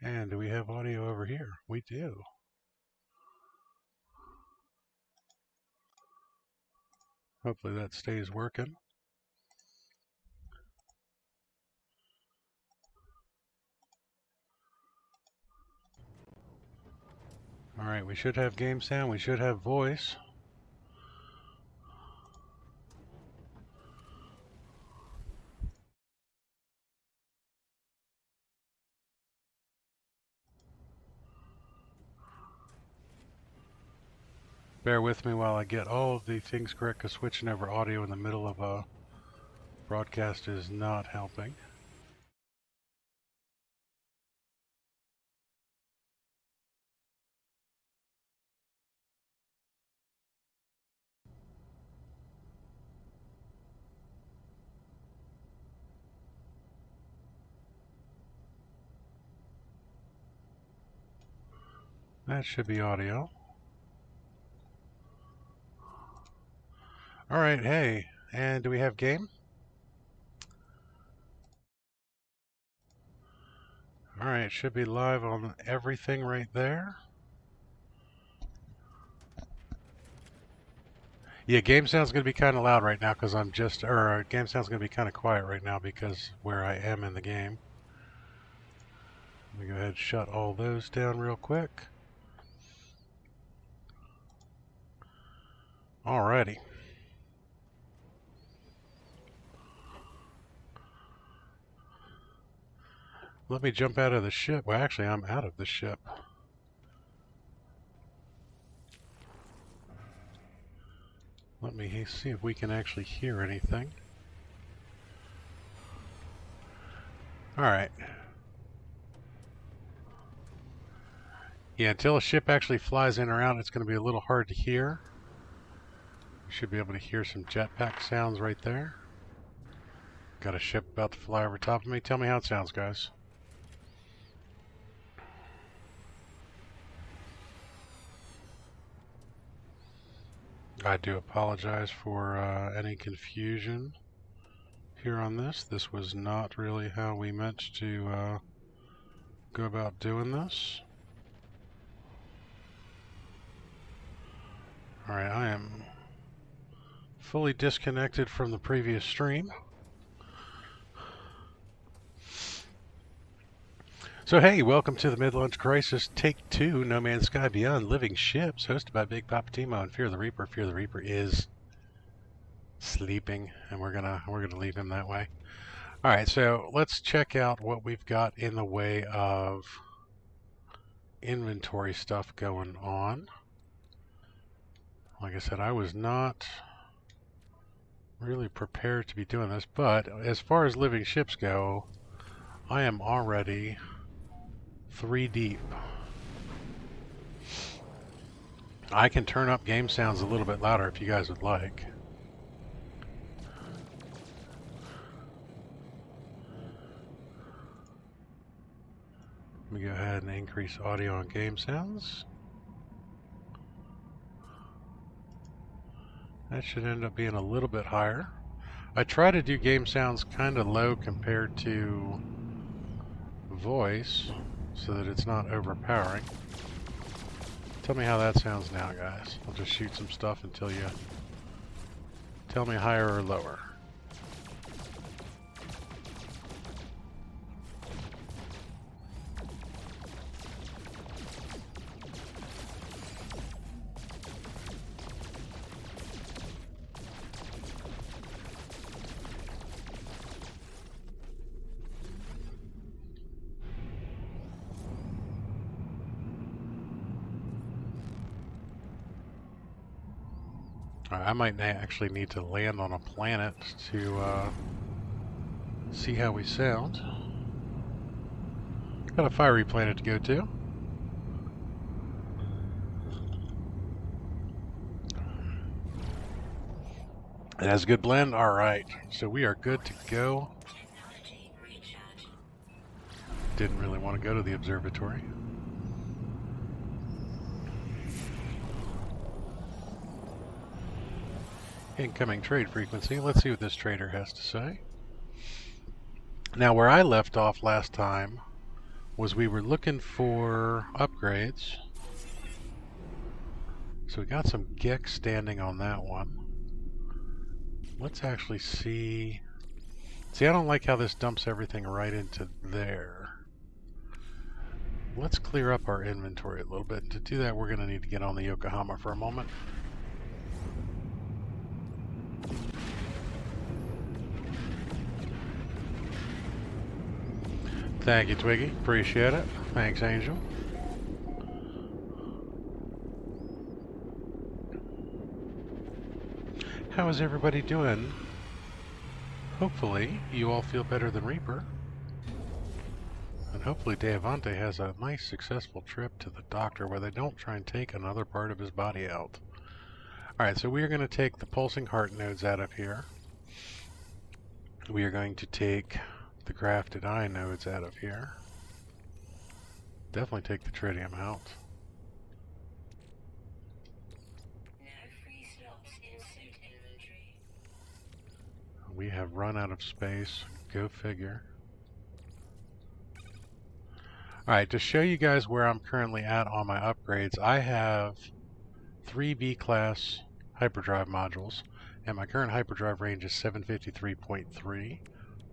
And do we have audio over here? We do. Hopefully that stays working. Alright, we should have game sound, we should have voice. Bear with me while I get all of the things correct, because switching over audio in the middle of a broadcast is not helping. That should be audio. Alright, hey, and do we have game? Alright, should be live on everything right there. Yeah, game sound's going to be kind of loud right now because I'm just, or game sound's going to be kind of quiet right now because where I am in the game. Let me go ahead and shut all those down real quick. Alrighty. Let me jump out of the ship. Well, actually, I'm out of the ship. Let me see if we can actually hear anything. Alright. Yeah, until a ship actually flies in or out, it's going to be a little hard to hear. You should be able to hear some jetpack sounds right there. Got a ship about to fly over top of me. Tell me how it sounds, guys. I do apologize for any confusion here on this. This was not really how we meant to go about doing this. Alright, I am fully disconnected from the previous stream. So hey, welcome to the Mid-Launch Crisis Take 2, No Man's Sky Beyond Living Ships, hosted by Big Poppa Timo and Fear the Reaper. Fear the Reaper is sleeping, and we're gonna leave him that way. Alright, so let's check out what we've got in the way of inventory stuff going on. Like I said, I was not really prepared to be doing this, but as far as living ships go, I am already 3 deep. I can turn up game sounds a little bit louder if you guys would like. Let me go ahead and increase audio on game sounds. That should end up being a little bit higher. I try to do game sounds kind of low compared to voice so that it's not overpowering. Tell me how that sounds now, guys. I'll just shoot some stuff until you tell me higher or lower. I might actually need to land on a planet to see how we sound. Got a fiery planet to go to. It has a good blend? Alright, so we are good to go. Didn't really want to go to the observatory. Incoming trade frequency. Let's see what this trader has to say. Now, where I left off last time was we were looking for upgrades. So we got some Gex standing on that one. Let's actually see. See, I don't like how this dumps everything right into there. Let's clear up our inventory a little bit. And to do that, we're going to need to get on the Yokohama for a moment. Thank you, Twiggy. Appreciate it. Thanks, Angel. How is everybody doing? Hopefully, you all feel better than Reaper. And hopefully Deavante has a nice, successful trip to the doctor where they don't try and take another part of his body out. Alright, so we are going to take the pulsing heart nodes out of here. We are going to take the grafted eye nodes out of here. Definitely take the tritium out. We have run out of space. Go figure. Alright, to show you guys where I'm currently at on my upgrades, I have 3 B-class hyperdrive modules, and my current hyperdrive range is 753.3.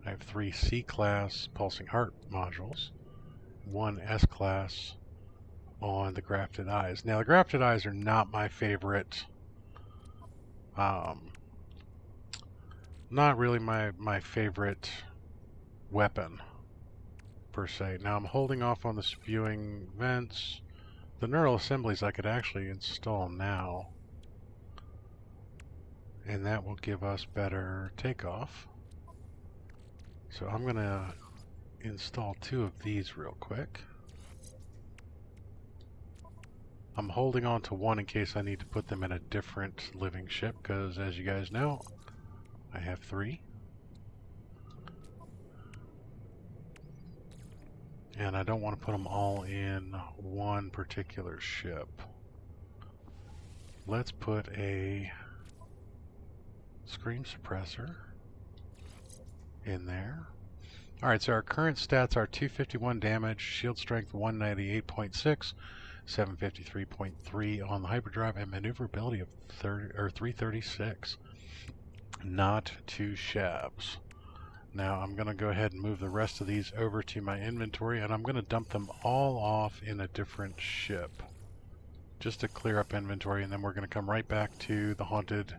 I have 3 C-class pulsing heart modules, 1 S-class on the grafted eyes. Now, the grafted eyes are not my favorite, not really my favorite weapon, per se. Now, I'm holding off on the spewing vents. The neural assemblies I could actually install now, and that will give us better takeoff. So I'm going to install 2 of these real quick. I'm holding on to 1 in case I need to put them in a different living ship, because as you guys know, I have 3. And I don't want to put them all in one particular ship. Let's put a scream suppressor in there. Alright, so our current stats are 251 damage, shield strength 198.6, 753.3 on the hyperdrive, and maneuverability of 336. Not too shabs. Now I'm going to go ahead and move the rest of these over to my inventory, and I'm going to dump them all off in a different ship just to clear up inventory, and then we're going to come right back to the haunted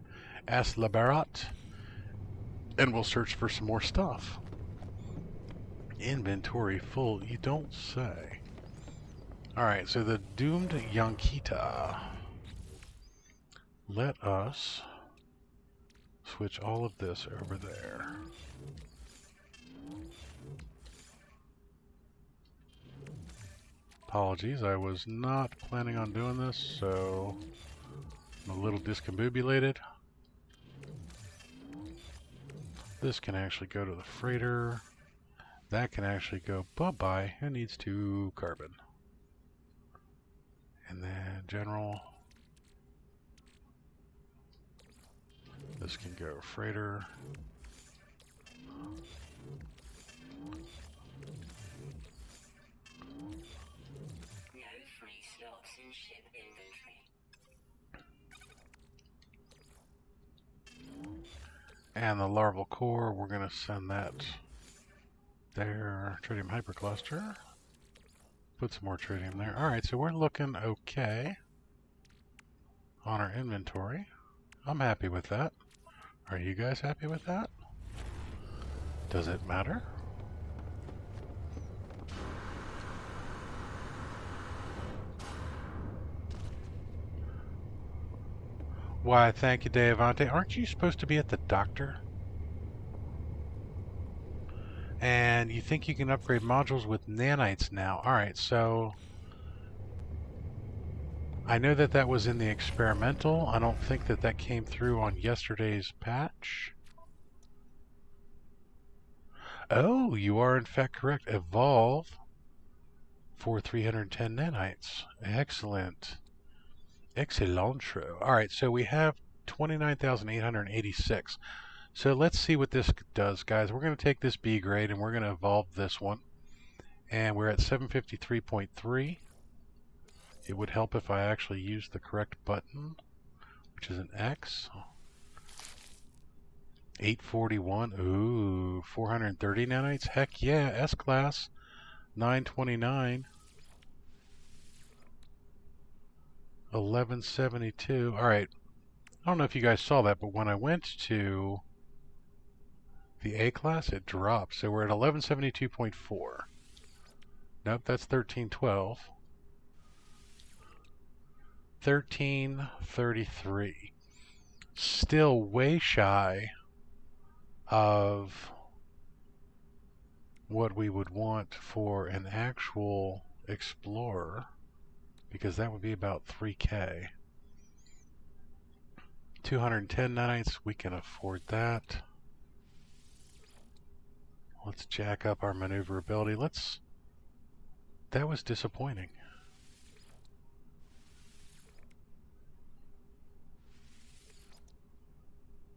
As Labarat and we'll search for some more stuff. Inventory full, you don't say. Alright, so the doomed Yankita. Let us switch all of this over there. Apologies, I was not planning on doing this, so I'm a little discombobulated. This can actually go to the freighter. That can actually go bye-bye. Who needs 2 carbon? And then general. This can go freighter. And the larval core, we're going to send that there. Tritium hypercluster. Put some more tritium there. Alright, so we're looking okay on our inventory. I'm happy with that. Are you guys happy with that? Does it matter? Why, thank you, Deavante. Aren't you supposed to be at the doctor? And you think you can upgrade modules with nanites now. Alright, so I know that that was in the experimental. I don't think that that came through on yesterday's patch. Oh, you are in fact correct. Evolve for 310 nanites. Excellent. Excellentro. Alright, so we have 29,886. So let's see what this does, guys. We're going to take this B grade and we're going to evolve this one. And we're at 753.3. It would help if I actually used the correct button, which is an X. 841. Ooh, 430 nanites. Heck yeah, S-Class. 929. 1172. All right. I don't know if you guys saw that, but when I went to the A-Class, it dropped. So we're at 1172.4. Nope, that's 1312. 1333. Still way shy of what we would want for an actual Explorer, because that would be about 3K. 210 nanites, we can afford that. Let's jack up our maneuverability. That was disappointing.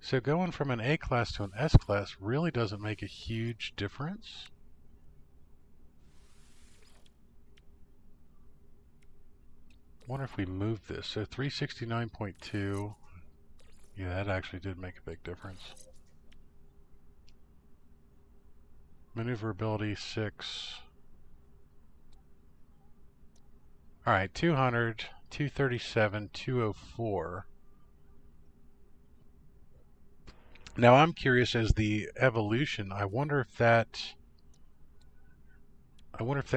So going from an A-Class to an S-Class really doesn't make a huge difference. I wonder if we move this. So 369.2. Yeah, that actually did make a big difference. Maneuverability 6. Alright, 200, 237, 204. Now I'm curious, as the evolution, I wonder if that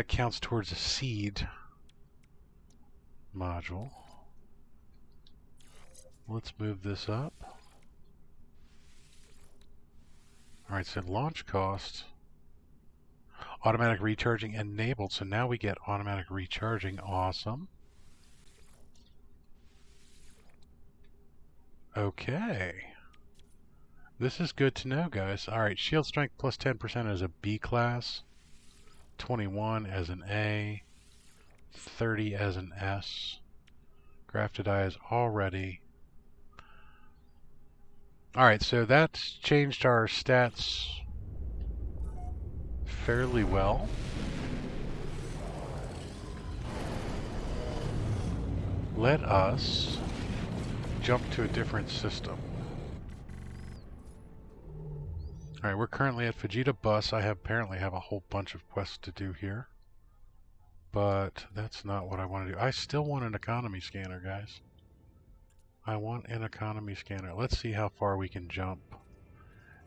counts towards a seed module. Let's move this up. Alright, so launch cost, automatic recharging enabled. So now we get automatic recharging. Awesome. Okay. This is good to know, guys. Alright, shield strength plus 10% as a B class, 21 as an A, 30 as an S. Grafted eye is already. Alright, so that's changed our stats fairly well. Let us jump to a different system. Alright, we're currently at Vegeta Bus. I apparently have a whole bunch of quests to do here. But that's not what I want to do. I still want an economy scanner, guys. I want an economy scanner. Let's see how far we can jump.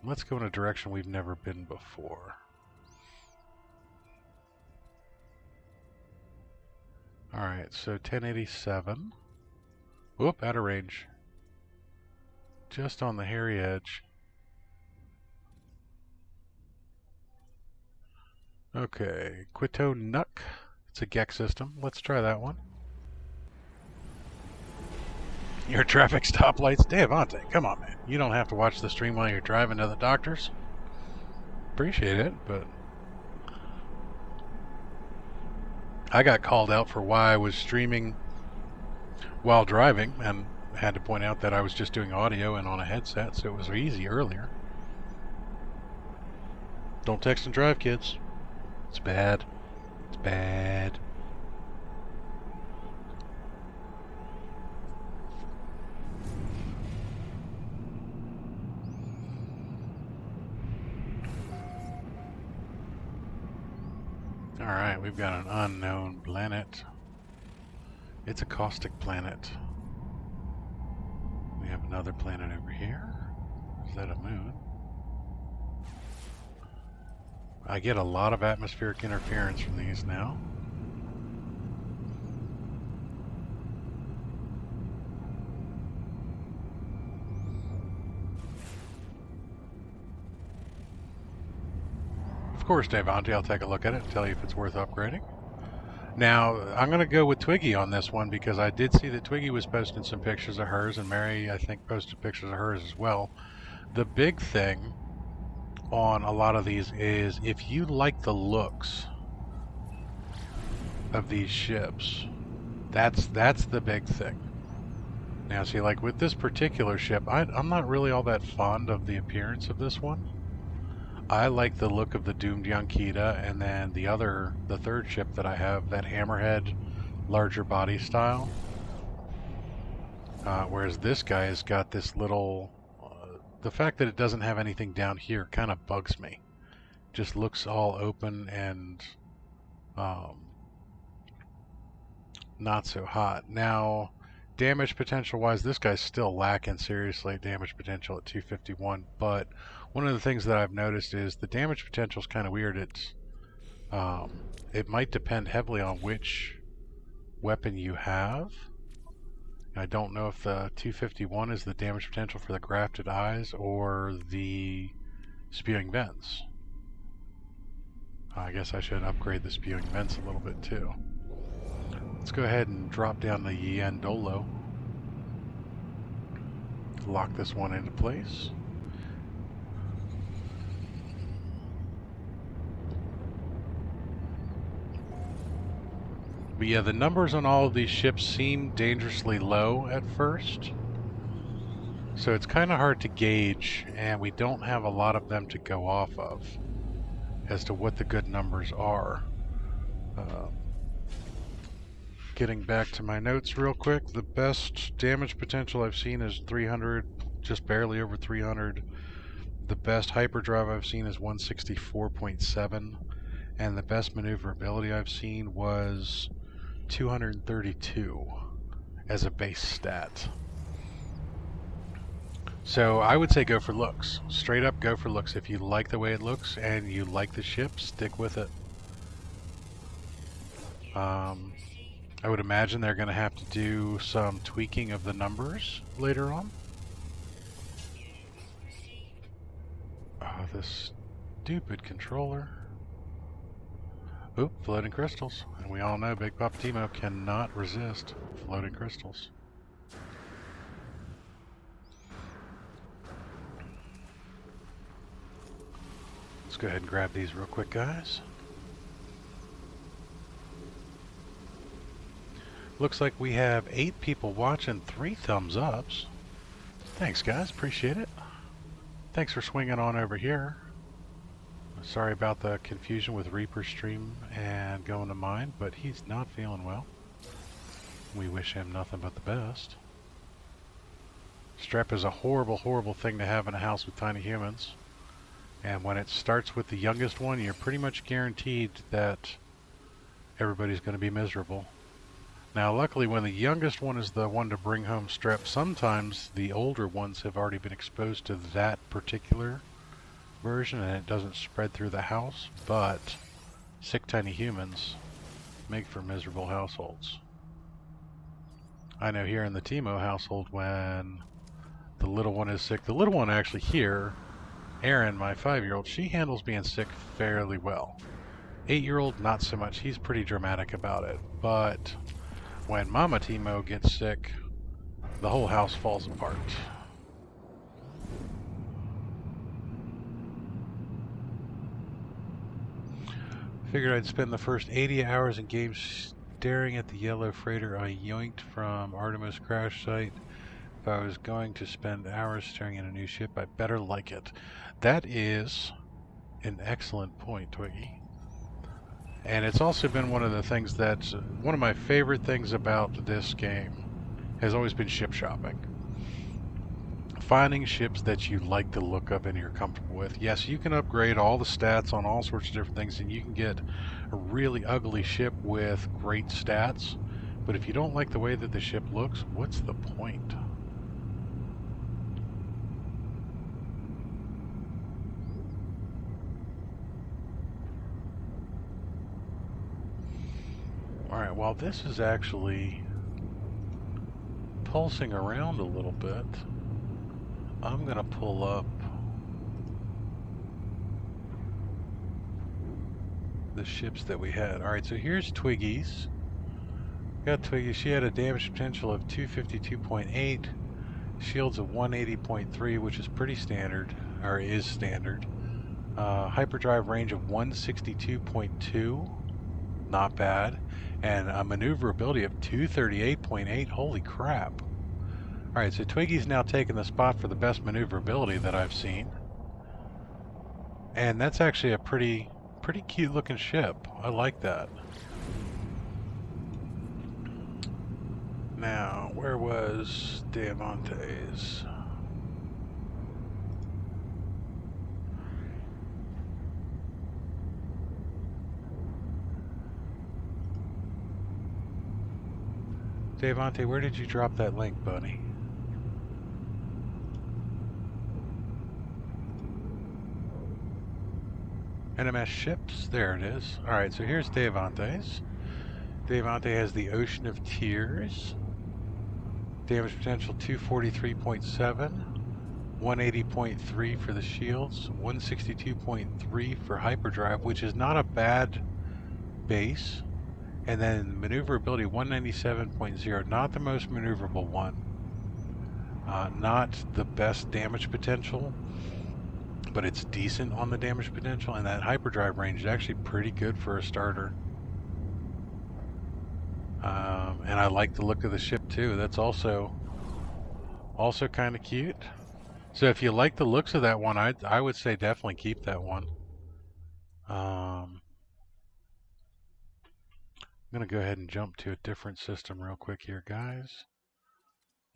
And let's go in a direction we've never been before. Alright, so 1087. Whoop, out of range. Just on the hairy edge. Okay, Quito Nuck. It's a GEC system. Let's try that one. Your traffic stoplights. Devante, come on, man. You don't have to watch the stream while you're driving to the doctor's. Appreciate it, but I got called out for why I was streaming while driving, and had to point out that I was just doing audio and on a headset, so it was easy earlier. Don't text and drive, kids. It's bad. It's bad. Alright, we've got an unknown planet. It's a caustic planet. We have another planet over here. Is that a moon? I get a lot of atmospheric interference from these now. Of course, Devante, I'll take a look at it and tell you if it's worth upgrading. Now, I'm going to go with Twiggy on this one because I did see that Twiggy was posting some pictures of hers, and Mary, I think, posted pictures of hers as well. The big thing on a lot of these is if you like the looks of these ships, that's the big thing. Now, see, like with this particular ship, I'm not really all that fond of the appearance of this one. I like the look of the doomed Yonkita, and then the third ship that I have, that hammerhead, larger body style. Whereas this guy has got this little, the fact that it doesn't have anything down here kind of bugs me. Just looks all open and not so hot. Now, damage potential wise, this guy's still lacking seriously damage potential at 251, but one of the things that I've noticed is the damage potential is kind of weird. It might depend heavily on which weapon you have. I don't know if the 251 is the damage potential for the grafted eyes or the spewing vents. I guess I should upgrade the spewing vents a little bit too. Let's go ahead and drop down the Yandolo. Lock this one into place. But yeah, the numbers on all of these ships seem dangerously low at first. So it's kind of hard to gauge, and we don't have a lot of them to go off of as to what the good numbers are. Getting back to my notes real quick, the best damage potential I've seen is 300, just barely over 300. The best hyperdrive I've seen is 164.7, and the best maneuverability I've seen was 232 as a base stat. So I would say go for looks. Straight up go for looks. If you like the way it looks and you like the ship, stick with it. I would imagine they're going to have to do some tweaking of the numbers later on. Oh, this stupid controller. Oop, floating crystals. And we all know Big Poppa Timo cannot resist floating crystals. Let's go ahead and grab these real quick, guys. Looks like we have 8 people watching, 3 thumbs ups. Thanks, guys. Appreciate it. Thanks for swinging on over here. Sorry about the confusion with Reaper's stream and going to mine, but he's not feeling well. We wish him nothing but the best. Strep is a horrible, horrible thing to have in a house with tiny humans. And when it starts with the youngest one, you're pretty much guaranteed that everybody's going to be miserable. Now, luckily, when the youngest one is the one to bring home strep, sometimes the older ones have already been exposed to that particular version and it doesn't spread through the house, but sick tiny humans make for miserable households. I know here in the Timo household, when the little one is sick, the little one actually here, Erin, my 5-year-old, she handles being sick fairly well. 8-year-old, not so much. He's pretty dramatic about it, but when Mama Timo gets sick, the whole house falls apart. Figured I'd spend the first 80 hours in games staring at the yellow freighter I yoinked from Artemis crash site. If I was going to spend hours staring at a new ship, I better like it. That is an excellent point, Twiggy. And it's also been one of the things that's one of my favorite things about this game has always been ship shopping. Finding ships that you like the look of and you're comfortable with. Yes, you can upgrade all the stats on all sorts of different things and you can get a really ugly ship with great stats. But if you don't like the way that the ship looks, what's the point? Alright, while this is actually pulsing around a little bit, I'm going to pull up the ships that we had. Alright, so here's Twiggy's. Got Twiggy. She had a damage potential of 252.8, shields of 180.3, which is pretty standard, or is standard. Hyperdrive range of 162.2, not bad. And a maneuverability of 238.8, holy crap. Alright, so Twiggy's now taking the spot for the best maneuverability that I've seen. And that's actually a pretty cute looking ship. I like that. Now, where was Diamante's? Diamante, where did you drop that link, buddy? NMS ships, there it is. Alright, so here's Diamante's. Diamante has the Ocean of Tears. Damage potential 243.7. 180.3 for the shields. 162.3 for hyperdrive, which is not a bad base. And then maneuverability 197.0, not the most maneuverable one. Not the best damage potential, but it's decent on the damage potential. And that hyperdrive range is actually pretty good for a starter. And I like the look of the ship too. That's also kind of cute. So if you like the looks of that one, I would say definitely keep that one. I'm going to go ahead and jump to a different system real quick here, guys.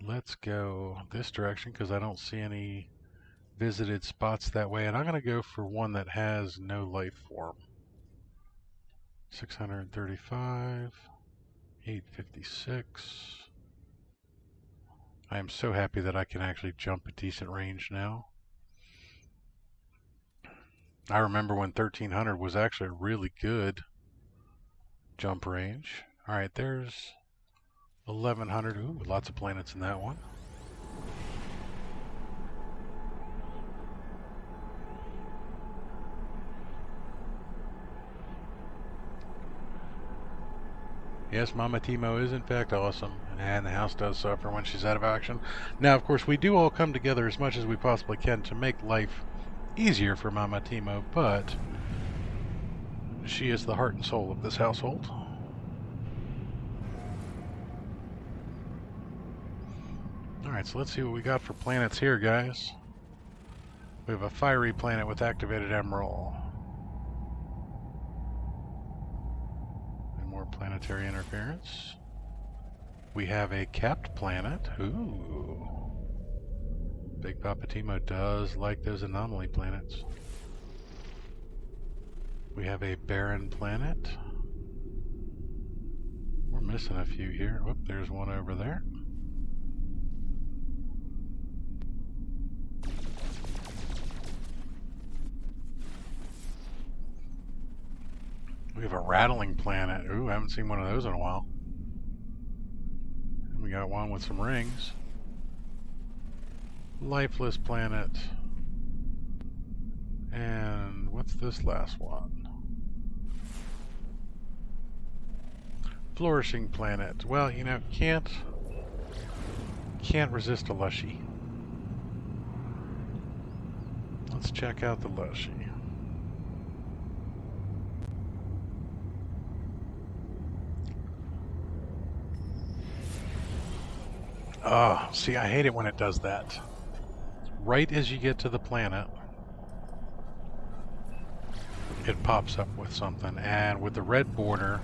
Let's go this direction because I don't see any visited spots that way. And I'm going to go for one that has no life form. 635, 856. I am so happy that I can actually jump a decent range now. I remember when 1300 was actually a really good jump range. Alright, there's 1100. Ooh, lots of planets in that one. Yes, Mama Timo is in fact awesome, and the house does suffer when she's out of action. Now, of course, we do all come together as much as we possibly can to make life easier for Mama Timo, but she is the heart and soul of this household. Alright, so let's see what we got for planets here, guys. We have a fiery planet with activated emerald. And more planetary interference. We have a capped planet. Ooh. Big Papa Timo does like those anomaly planets. We have a barren planet. We're missing a few here. Whoop, there's one over there. We have a rattling planet. Ooh, I haven't seen one of those in a while. And we got one with some rings. Lifeless planet. And what's this last one? Flourishing planet. Well, you know, can't resist a lushy. Let's check out the lushy. Oh, see, I hate it when it does that. Right as you get to the planet, it pops up with something, and with the red border,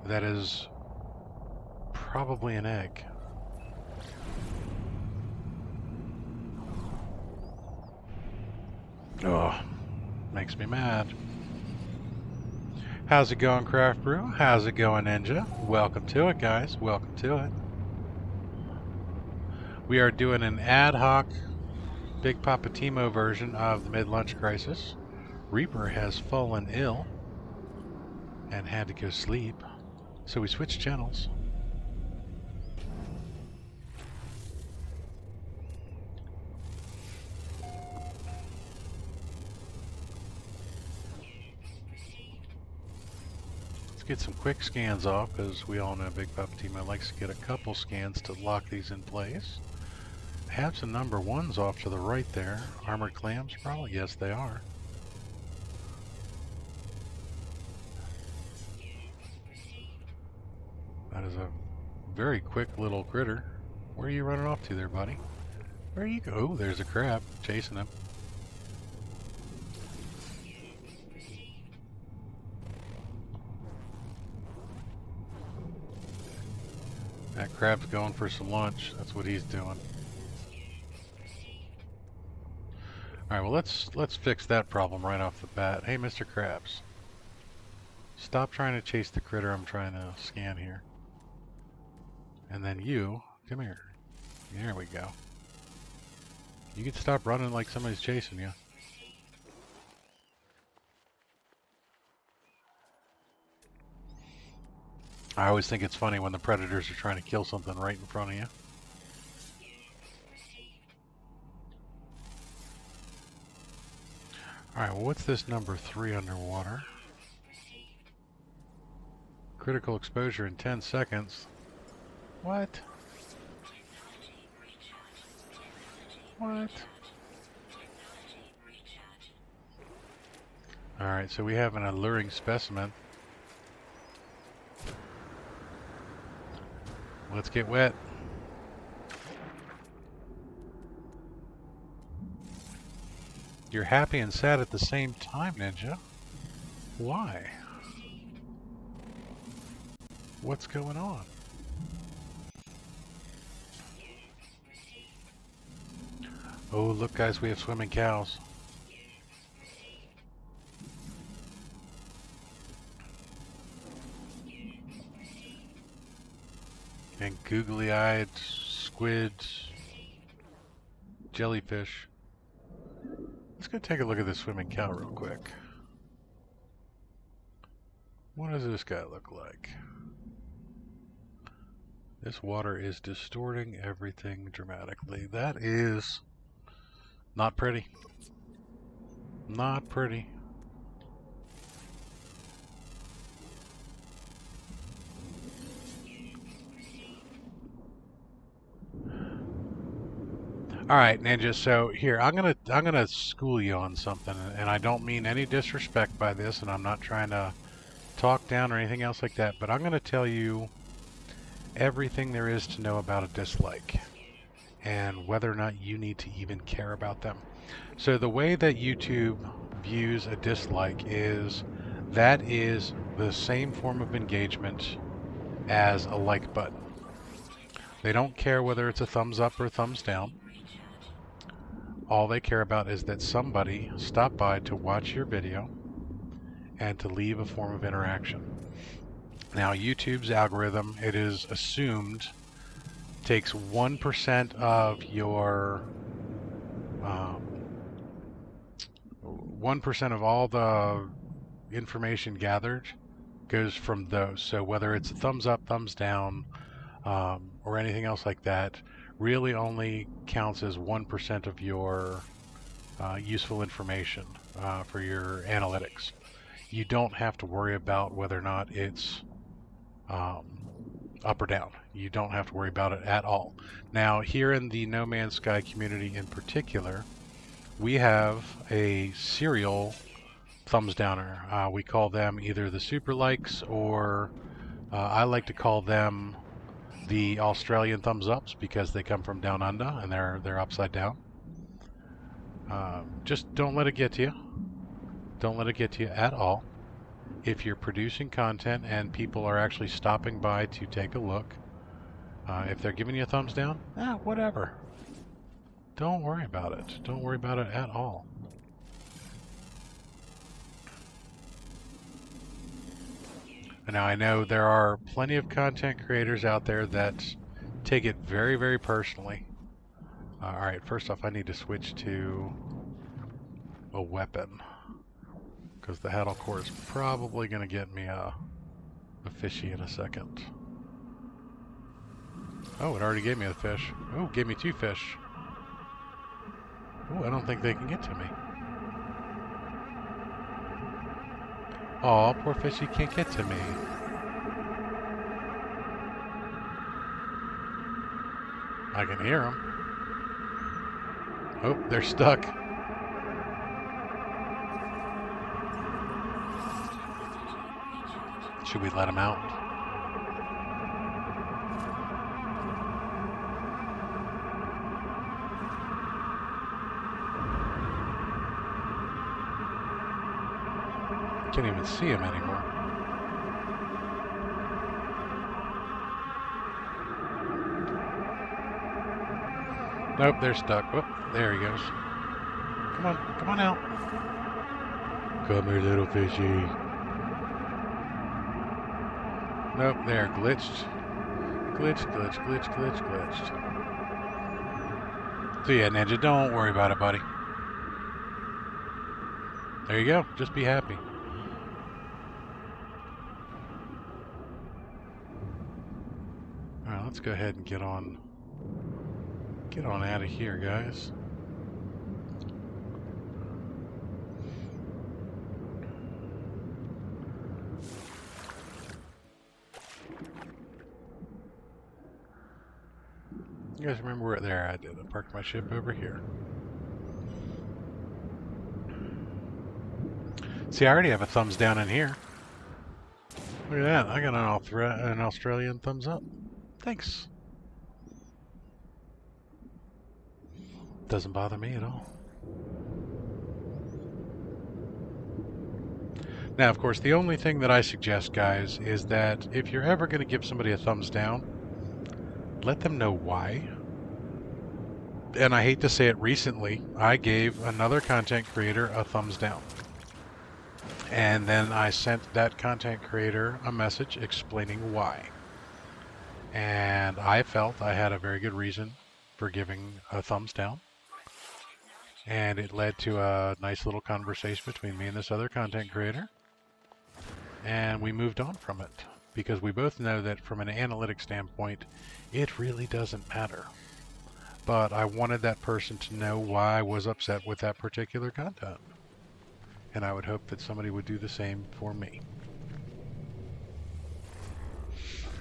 that is probably an egg. Oh, makes me mad. How's it going, Craft Brew? How's it going, Ninja? Welcome to it, guys. Welcome to it. We are doing an ad hoc Big Papa Timo version of the Mid-Lunch Crisis. Reaper has fallen ill and had to go sleep, so we switched channels. Let's get some quick scans off, because we all know Big Papa Timo likes to get a couple scans to lock these in place. I have some number ones off to the right there. Armored clams, probably? Yes, they are. That is a very quick little critter. Where are you running off to there, buddy? Where are you go? Oh, there's a crab chasing him. That crab's going for some lunch. That's what he's doing. Alright, well let's fix that problem right off the bat. Hey, Mr. Krabs. Stop trying to chase the critter I'm trying to scan here. And then you, come here. There we go. You can stop running like somebody's chasing you. I always think it's funny when the predators are trying to kill something right in front of you. Alright, well what's this number 3 underwater? Critical exposure in 10 seconds. What? What? Alright, so we have an alluring specimen. Let's get wet. You're happy and sad at the same time, Ninja. Why? What's going on? Oh, look guys, we have swimming cows. And googly-eyed squid, jellyfish. Let's go take a look at this swimming cow real quick. What does this guy look like? This water is distorting everything dramatically. That is not pretty. Not pretty. All right, Ninja. So here, I'm gonna school you on something, and I don't mean any disrespect by this, and I'm not trying to talk down or anything else like that. But I'm gonna tell you everything there is to know about a dislike, and whether or not you need to even care about them. So the way that YouTube views a dislike is that is the same form of engagement as a like button. They don't care whether it's a thumbs up or a thumbs down. All they care about is that somebody stopped by to watch your video and to leave a form of interaction. Now, YouTube's algorithm, it is assumed, takes 1% of your 1% of all the information gathered goes from those. So whether it's a thumbs up, thumbs down, or anything else like that, really only counts as 1% of your useful information for your analytics. You don't have to worry about whether or not it's up or down. You don't have to worry about it at all. Now, here in the No Man's Sky community in particular, we have a serial thumbs downer. We call them either the super likes, or I like to call them the Australian thumbs ups, because they come from down under and they're upside down. Just don't let it get to you. Don't let it get to you at all. If you're producing content and people are actually stopping by to take a look, if they're giving you a thumbs down, whatever. Don't worry about it. Don't worry about it at all. Now, I know there are plenty of content creators out there that take it very, very personally. Alright, first off, I need to switch to a weapon, because the Haddle Core is probably going to get me a fishy in a second. Oh, it already gave me a fish. Oh, gave me 2 fish. Oh, I don't think they can get to me. Aw, poor fishy can't get to me. I can hear them. Oh, they're stuck. Should we let them out? Can't even see him anymore. Nope, they're stuck. Whoop, there he goes. Come on out. Come here, little fishy. Nope, there, glitched. Glitched. So yeah, Ninja, don't worry about it, buddy. There you go. Just be happy. Alright, let's go ahead and get on out of here, guys. You guys remember where there I did? I parked my ship over here. See, I already have a thumbs down in here. Look at that. I got an Australian thumbs up. Thanks. Doesn't bother me at all. Now, of course, the only thing that I suggest, guys, is that if you're ever going to give somebody a thumbs down, let them know why. And I hate to say it, recently, I gave another content creator a thumbs down. And then I sent that content creator a message explaining why. And I felt I had a very good reason for giving a thumbs down. And it led to a nice little conversation between me and this other content creator. And we moved on from it. Because we both know that from an analytic standpoint, it really doesn't matter. But I wanted that person to know why I was upset with that particular content. And I would hope that somebody would do the same for me.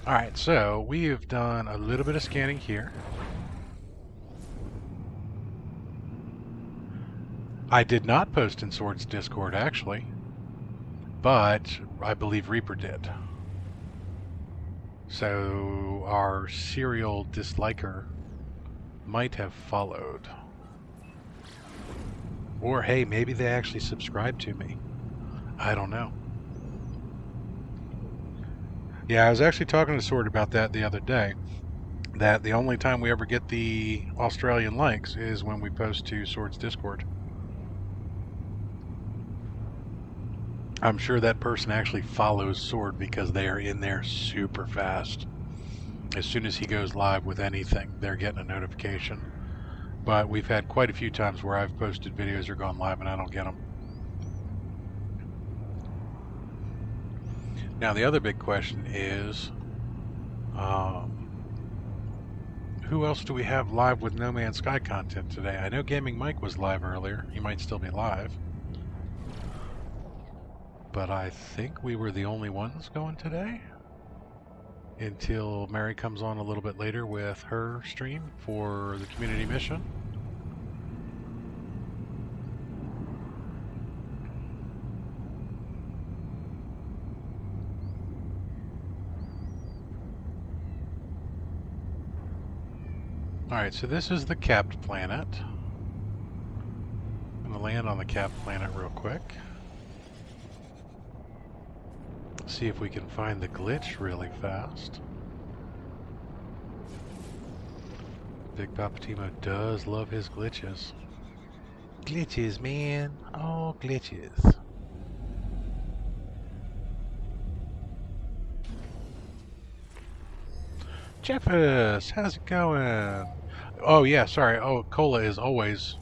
Alright, so we have done a little bit of scanning here. I did not post in Swords Discord, actually. But I believe Reaper did. So our serial disliker might have followed. Or hey, maybe they actually subscribed to me. I don't know. Yeah, I was actually talking to Sword about that the other day. That the only time we ever get the Australian likes is when we post to Sword's Discord. I'm sure that person actually follows Sword because they are in there super fast. As soon as he goes live with anything, they're getting a notification. But we've had quite a few times where I've posted videos or gone live and I don't get them. Now the other big question is, who else do we have live with No Man's Sky content today? I know Gaming Mike was live earlier. He might still be live. But I think we were the only ones going today. Until Mary comes on a little bit later with her stream for the community mission. Alright, so this is the capped planet. I'm going to land on the capped planet real quick. See if we can find the glitch really fast. Big Papa Timo does love his glitches. Glitches, man. Oh, glitches. Jeffus, how's it going? Oh yeah, sorry. Oh, Cola is always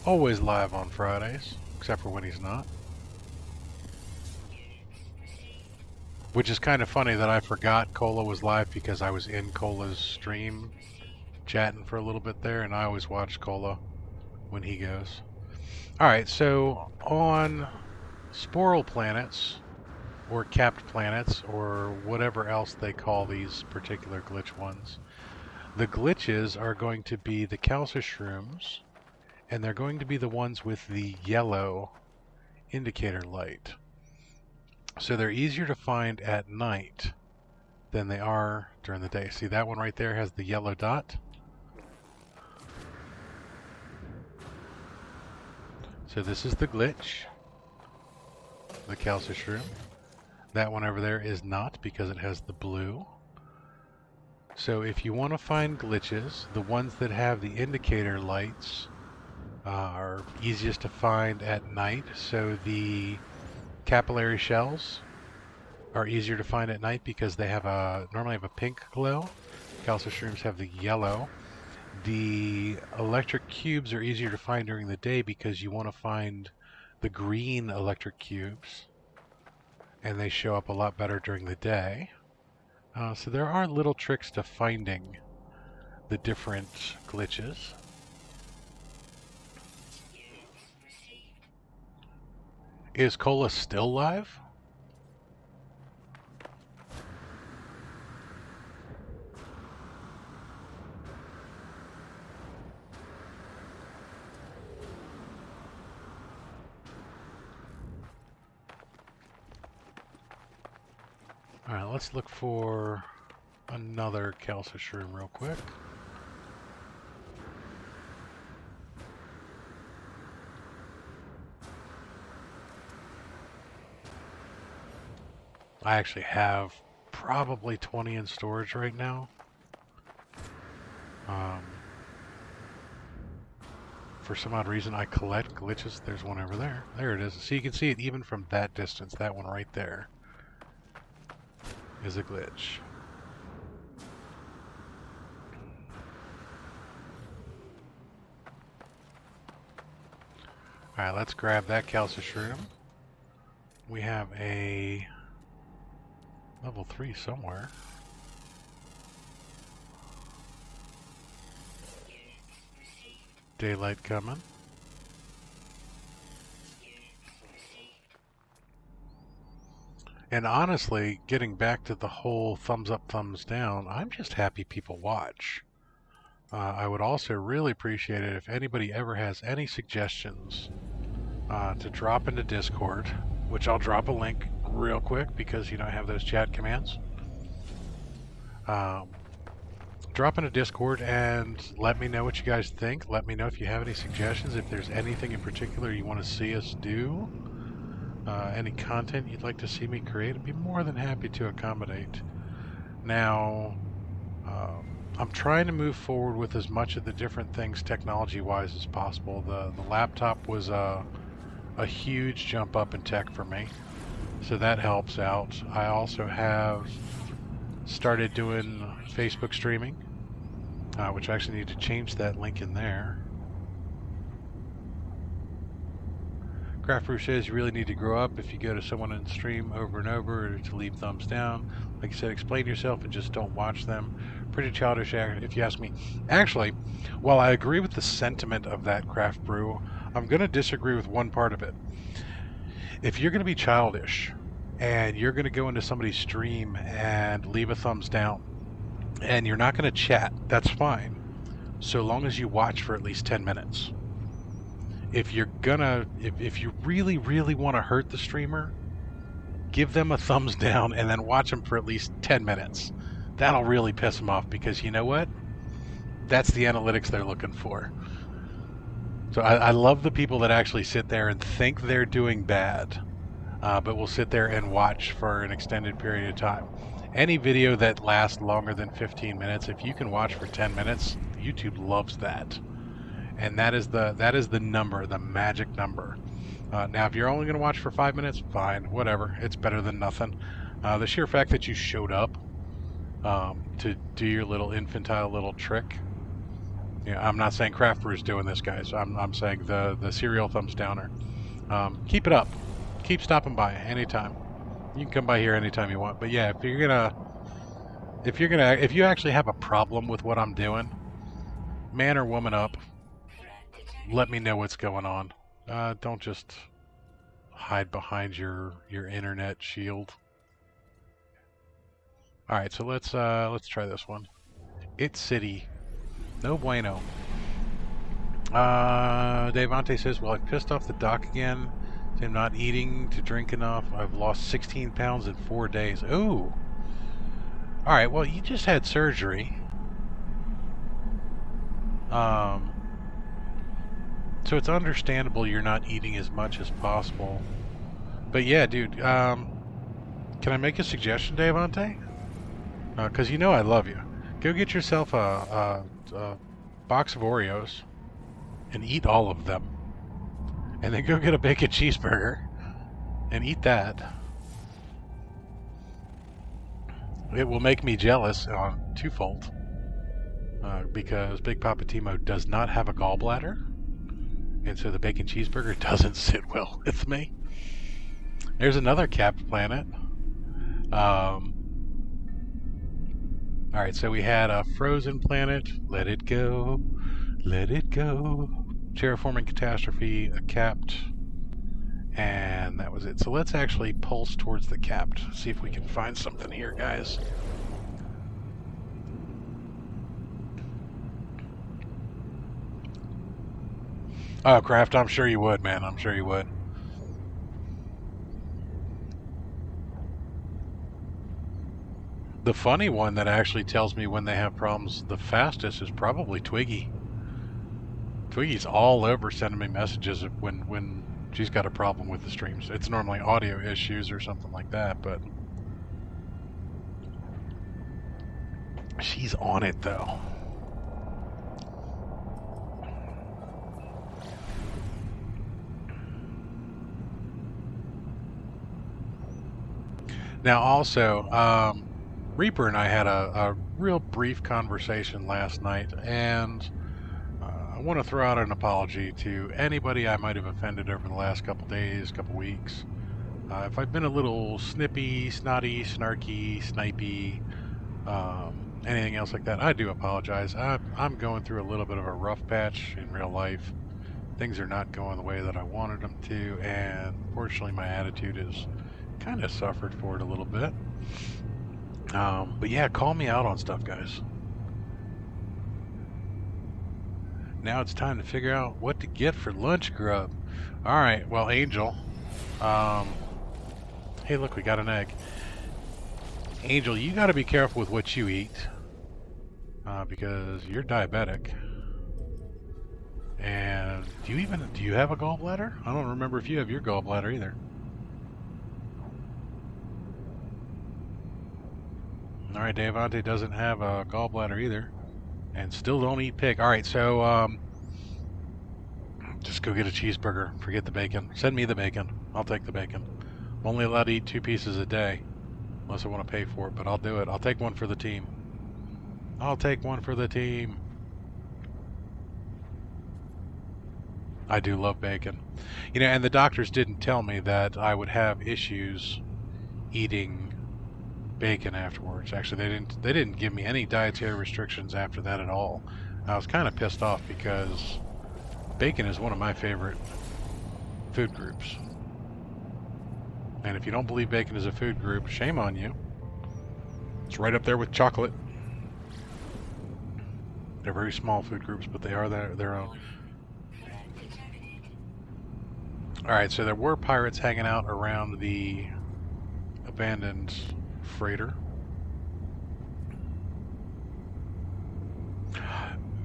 live on Fridays, except for when he's not. Which is kind of funny that I forgot Cola was live because I was in Cola's stream chatting for a little bit there, and I always watch Cola when he goes. Alright, so on sporal planets, or capped planets, or whatever else they call these particular glitch ones, the glitches are going to be the calcium shrooms, and they're going to be the ones with the yellow indicator light. So they're easier to find at night than they are during the day. See, that one right there has the yellow dot. So this is the glitch, the calcium shroom. That one over there is not because it has the blue. So if you want to find glitches, the ones that have the indicator lights are easiest to find at night. So the capillary shells are easier to find at night because they have normally have a pink glow. Calcium shrooms have the yellow. The electric cubes are easier to find during the day because you want to find the green electric cubes, and they show up a lot better during the day. So there are little tricks to finding the different glitches. Is Cola still live? Alright, let's look for another calcium shroom real quick. I actually have probably 20 in storage right now. For some odd reason, I collect glitches. There's one over there. There it is. So you can see it even from that distance. That one right there is a glitch. Alright, let's grab that calcium shroom. We have a level 3 somewhere. Daylight coming. And honestly, getting back to the whole thumbs up, thumbs down, I'm just happy people watch. I would also really appreciate it if anybody ever has any suggestions to drop into Discord, which I'll drop a link real quick because, you know, I have those chat commands. Drop into Discord and let me know what you guys think. Let me know if you have any suggestions, if there's anything in particular you want to see us do. Any content you'd like to see me create, I'd be more than happy to accommodate. Now, I'm trying to move forward with as much of the different things technology-wise as possible. The laptop was a huge jump up in tech for me, so that helps out. I also have started doing Facebook streaming, which I actually need to change that link in there. Craft Brew says you really need to grow up if you go to someone in stream over and over to leave thumbs down. Like you said, explain yourself and just don't watch them. Pretty childish, if you ask me. Actually, while I agree with the sentiment of that, Craft Brew, I'm going to disagree with one part of it. If you're going to be childish and you're going to go into somebody's stream and leave a thumbs down and you're not going to chat, that's fine, so long as you watch for at least 10 minutes. If you're gonna, if you really, really want to hurt the streamer, give them a thumbs down and then watch them for at least 10 minutes. That'll really piss them off because you know what? That's the analytics they're looking for. So I love the people that actually sit there and think they're doing bad, but will sit there and watch for an extended period of time. Any video that lasts longer than 15 minutes, if you can watch for 10 minutes, YouTube loves that. And that is the number, the magic number. Now, if you're only going to watch for 5 minutes, fine, whatever. It's better than nothing. The sheer fact that you showed up to do your little infantile little trick. Yeah, I'm not saying Craft Brew's doing this, guys. I'm saying the serial thumbs downer. Keep it up. Keep stopping by anytime. You can come by here anytime you want. But yeah, if you actually have a problem with what I'm doing, man or woman up, let me know what's going on. Don't just hide behind your internet shield. All right, so let's try this one. It's City. No bueno. Devante says, well, I pissed off the doc again. I'm not eating to drink enough. I've lost 16 pounds in 4 days. Ooh. All right, well, you just had surgery. So it's understandable you're not eating as much as possible. But yeah, dude, can I make a suggestion, Devante? Because you know I love you. Go get yourself a box of Oreos and eat all of them. And then go get a bacon cheeseburger and eat that. It will make me jealous on twofold. Because Big Papa Timo does not have a gallbladder. And so the bacon cheeseburger doesn't sit well with me. There's another capped planet. Alright, so we had a frozen planet. Let it go. Let it go. Terraforming catastrophe, a capped. And that was it. So let's actually pulse towards the capped. See if we can find something here, guys. Oh, Kraft, I'm sure you would, man. I'm sure you would. The funny one that actually tells me when they have problems the fastest is probably Twiggy. Twiggy's all over sending me messages when she's got a problem with the streams. It's normally audio issues or something like that, but she's on it, though. Now, also, Reaper and I had a real brief conversation last night, and I want to throw out an apology to anybody I might have offended over the last couple days, couple weeks. If I've been a little snippy, snotty, snarky, snipey, anything else like that, I do apologize. I'm going through a little bit of a rough patch in real life. Things are not going the way that I wanted them to, and fortunately my attitude is kind of suffered for it a little bit. But yeah, call me out on stuff, guys. Now it's time to figure out what to get for lunch grub. Alright, well, Angel. Hey, look, we got an egg. Angel, you got to be careful with what you eat. Because you're diabetic. And do you have a gallbladder? I don't remember if you have your gallbladder either. Alright, Davante doesn't have a gallbladder either. And still don't eat pig. Alright, so, just go get a cheeseburger. Forget the bacon. Send me the bacon. I'll take the bacon. I'm only allowed to eat 2 pieces a day. Unless I want to pay for it, but I'll do it. I'll take one for the team. I'll take one for the team. I do love bacon. You know, and the doctors didn't tell me that I would have issues eating bacon afterwards. Actually, they didn't give me any dietary restrictions after that at all. I was kind of pissed off because bacon is one of my favorite food groups. And if you don't believe bacon is a food group, shame on you. It's right up there with chocolate. They're very small food groups, but they are their own. Alright, so there were pirates hanging out around the abandoned freighter.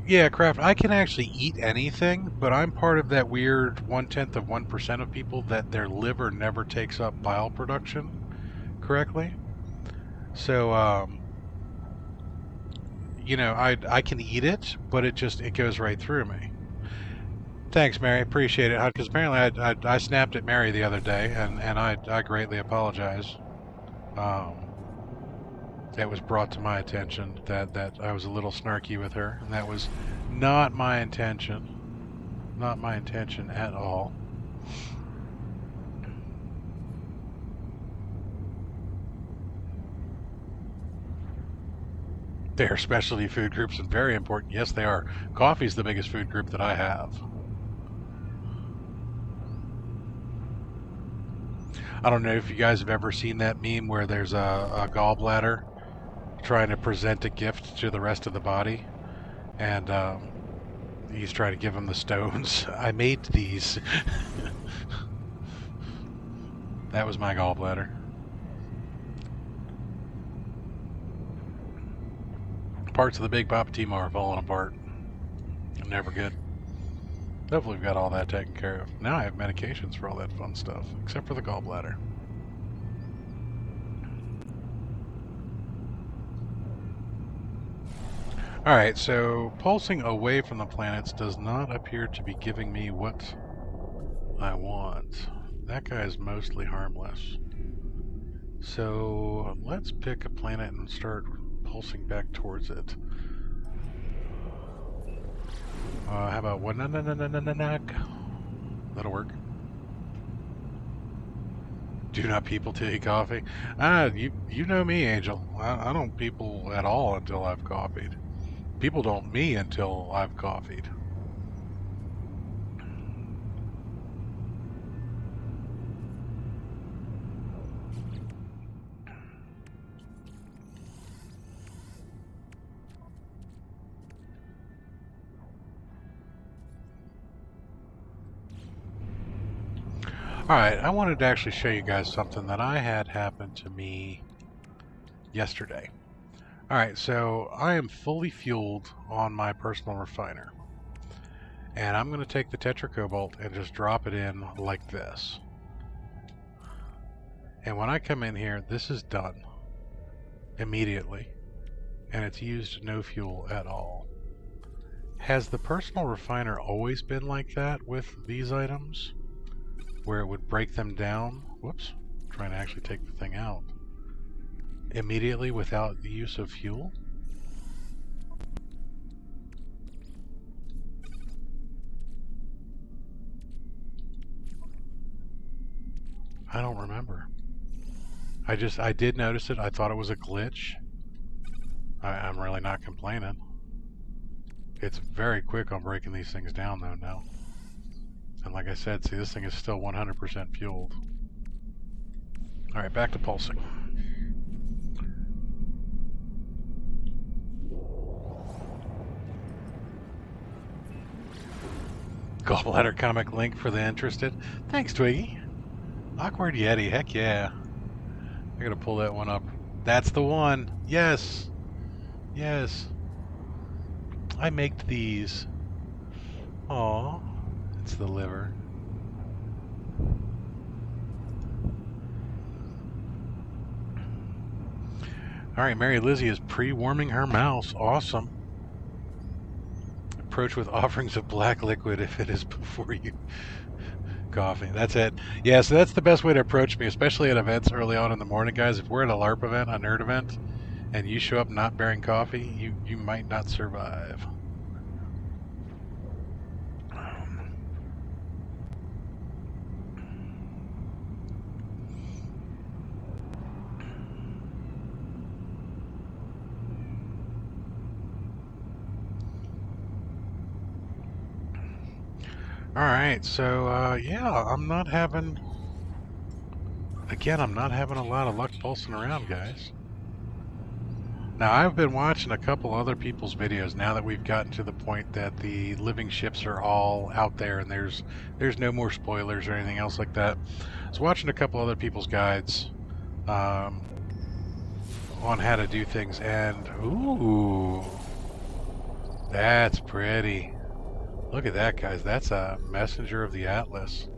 Yeah, Kraft, I can actually eat anything, but I'm part of that weird 0.1% of people that their liver never takes up bile production correctly. So, you know, I can eat it, but it goes right through me. Thanks, Mary. Appreciate it. Because apparently I snapped at Mary the other day, and I greatly apologize. It was brought to my attention that I was a little snarky with her, and that was not my intention. Not my intention at all. They are specialty food groups and very important. Yes, they are. Coffee's the biggest food group that I have. I don't know if you guys have ever seen that meme where there's a gallbladder trying to present a gift to the rest of the body, and he's trying to give him the stones. I made these. That was my gallbladder. Parts of the Big Papa Timo are falling apart. Never good. Hopefully we've got all that taken care of. Now I have medications for all that fun stuff, except for the gallbladder. Alright, so pulsing away from the planets does not appear to be giving me what I want. That guy is mostly harmless. So let's pick a planet and start pulsing back towards it. How about one? That'll work. Do not people till you coffee. You know me, Angel. I don't people at all until I've coffeed. People don't me until I've coffeed. Alright, I wanted to actually show you guys something that I had happen to me yesterday. Alright, so I am fully fueled on my personal refiner. And I'm going to take the tetracobalt and just drop it in like this. And when I come in here, this is done immediately. And it's used no fuel at all. Has the personal refiner always been like that with these items? Where it would break them down? Whoops, I'm trying to actually take the thing out. Immediately without the use of fuel? I don't remember. I did notice it. I thought it was a glitch. I'm really not complaining. It's very quick on breaking these things down though now. And like I said, see, this thing is still 100% fueled. Alright, back to pulsing. Gallbladder comic link for the interested. Thanks, Twiggy. Awkward Yeti, heck yeah. I gotta pull that one up. That's the one. Yes. Yes. I maked these. Aw. It's the liver. Alright, Mary Lizzie is pre-warming her mouse. Awesome. Approach with offerings of black liquid if it is before you coffee. That's it. Yeah, so that's the best way to approach me, especially at events early on in the morning, guys. If we're at a LARP event, a nerd event, and you show up not bearing coffee, you might not survive. Alright, so, yeah, I'm not having a lot of luck pulsing around, guys. Now, I've been watching a couple other people's videos now that we've gotten to the point that the living ships are all out there and there's no more spoilers or anything else like that. I was watching a couple other people's guides on how to do things, and ooh, that's pretty. Look at that, guys. That's a messenger of the Atlas.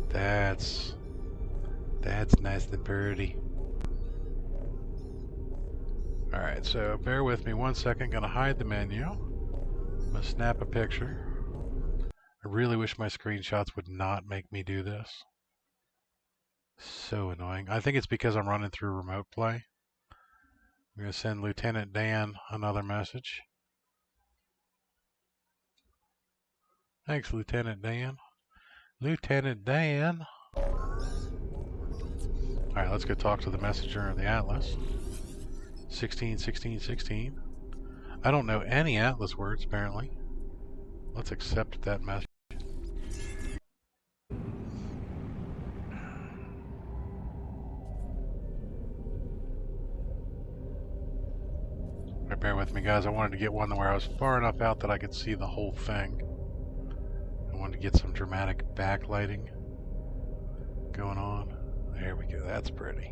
That's nice and pretty. Alright, so bear with me 1 second. Gonna hide the menu. I'm gonna snap a picture. I really wish my screenshots would not make me do this. So annoying. I think it's because I'm running through remote play. I'm going to send Lieutenant Dan another message. Thanks, Lieutenant Dan. Lieutenant Dan. Alright, let's go talk to the messenger of the Atlas. 16, 16, 16. I don't know any Atlas words, apparently. Let's accept that message. Bear with me, guys. I wanted to get one where I was far enough out that I could see the whole thing. I wanted to get some dramatic backlighting going on. There we go. That's pretty.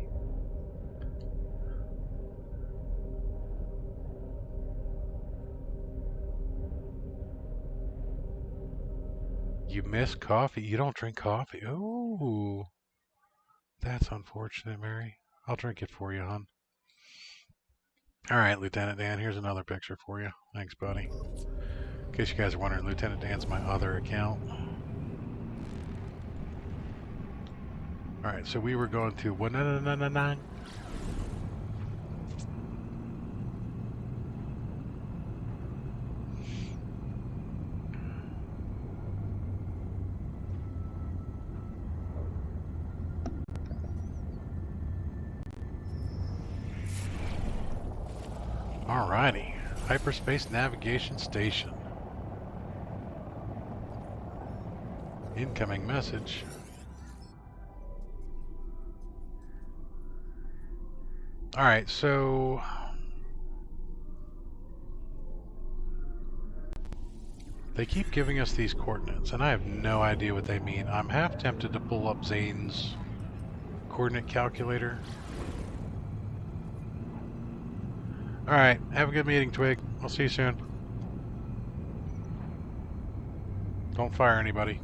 You miss coffee? You don't drink coffee? Ooh. That's unfortunate, Mary. I'll drink it for you, hon. Alright, Lieutenant Dan, here's another picture for you. Thanks, buddy. In case you guys are wondering, Lieutenant Dan's my other account. Alright, so we were going to 199. Alrighty, hyperspace navigation station. Incoming message. Alright, so they keep giving us these coordinates, and I have no idea what they mean. I'm half tempted to pull up Zane's coordinate calculator. Alright, have a good meeting, Twig. I'll see you soon. Don't fire anybody.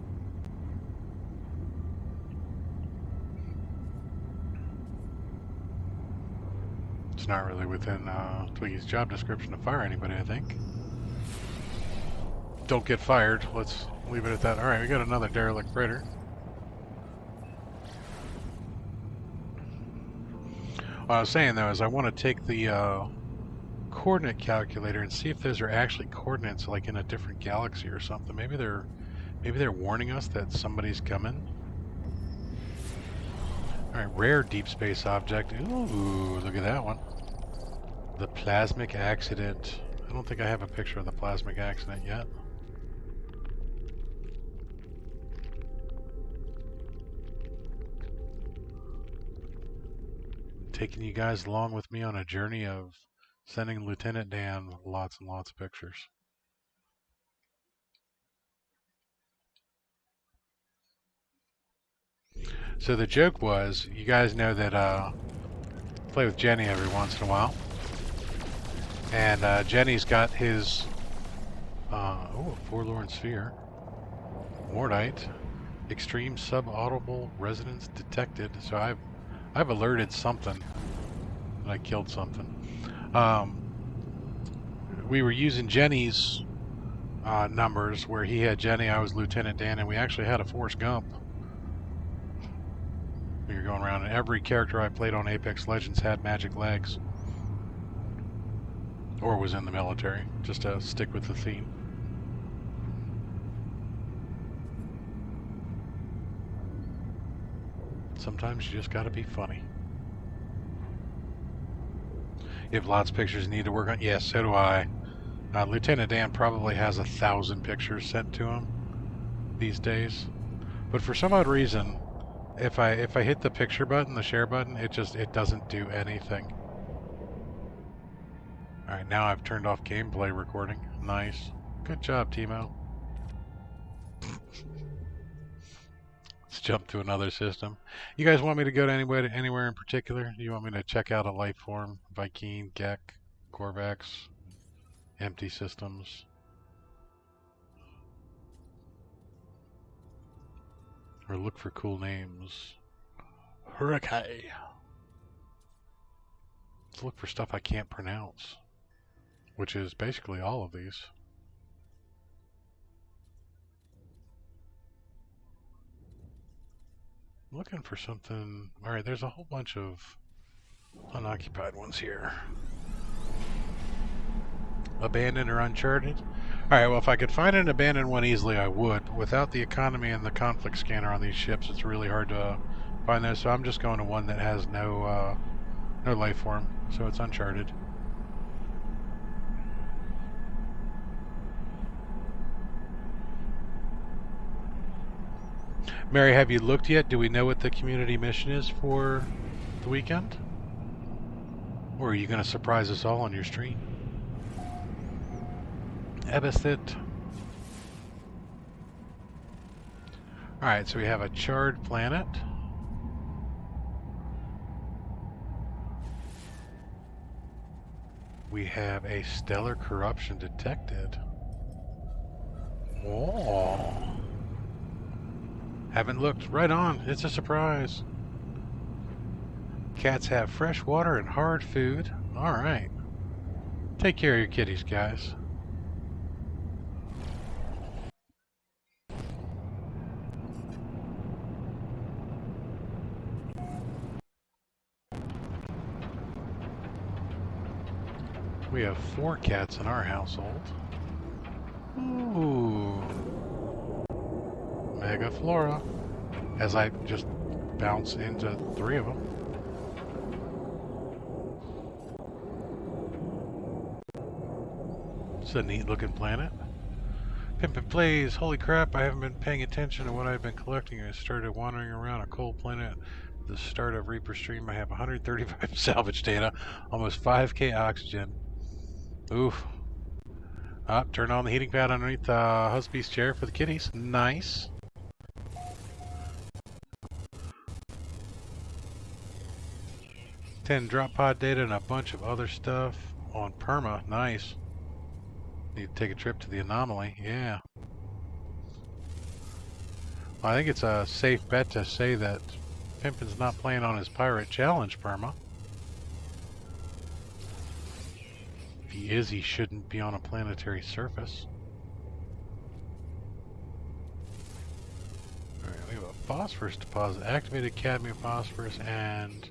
It's not really within Twiggy's job description to fire anybody, I think. Don't get fired. Let's leave it at that. Alright, we got another derelict freighter. What I was saying, though, is I want to take the coordinate calculator and see if those are actually coordinates like in a different galaxy or something. Maybe they're warning us that somebody's coming. Alright, rare deep space object. Ooh, look at that one. The plasmic accident. I don't think I have a picture of the plasmic accident yet. Taking you guys along with me on a journey of sending Lieutenant Dan lots and lots of pictures. So the joke was, you guys know that I play with Jenny every once in a while. And Jenny's got his a forlorn sphere. Mordite. Extreme subaudible resonance detected. So I've alerted something that I killed something. We were using Jenny's numbers where he had Jenny, I was Lieutenant Dan, and we actually had a Forrest Gump. We were going around, and every character I played on Apex Legends had magic legs. Or was in the military, just to stick with the theme. Sometimes you just gotta be funny. You have lots of pictures you need to work on? Yes, so do I. Lieutenant Dan probably has 1,000 pictures sent to him these days. But for some odd reason, if I hit the picture button, the share button, it doesn't do anything. Alright, now I've turned off gameplay recording. Nice. Good job, Timo. Let's jump to another system. You guys want me to go to anywhere in particular? Do you want me to check out a life form? Viking, Gek, Korvax, empty systems? Or look for cool names? Hurricane. Let's look for stuff I can't pronounce, which is basically all of these. Looking for something. Alright, there's a whole bunch of unoccupied ones here. Abandoned or uncharted? Alright, well, if I could find an abandoned one easily, I would. Without the economy and the conflict scanner on these ships, it's really hard to find those, so I'm just going to one that has no life form, so it's uncharted. Mary, have you looked yet? Do we know what the community mission is for the weekend? Or are you going to surprise us all on your stream? Ebithit. Alright, so we have a charred planet. We have a stellar corruption detected. Oh. Haven't looked. Right on. It's a surprise. Cats have fresh water and hard food. Alright. Take care of your kitties, guys. We have 4 cats in our household. Ooh. Mega Flora. As I just bounce into 3 of them. It's a neat looking planet. Pimpin' Plays, holy crap, I haven't been paying attention to what I've been collecting. I started wandering around a cold planet at the start of Reaper Stream. I have 135 salvage data, almost 5k oxygen. Oof. Turn on the heating pad underneath Husby's chair for the kitties. Nice. Ten drop pod data and a bunch of other stuff on perma. Nice. Need to take a trip to the anomaly. Yeah. Well, I think it's a safe bet to say that Pimpin's not playing on his pirate challenge perma. If he is, he shouldn't be on a planetary surface. Alright, we have a phosphorus deposit. Activated cadmium phosphorus and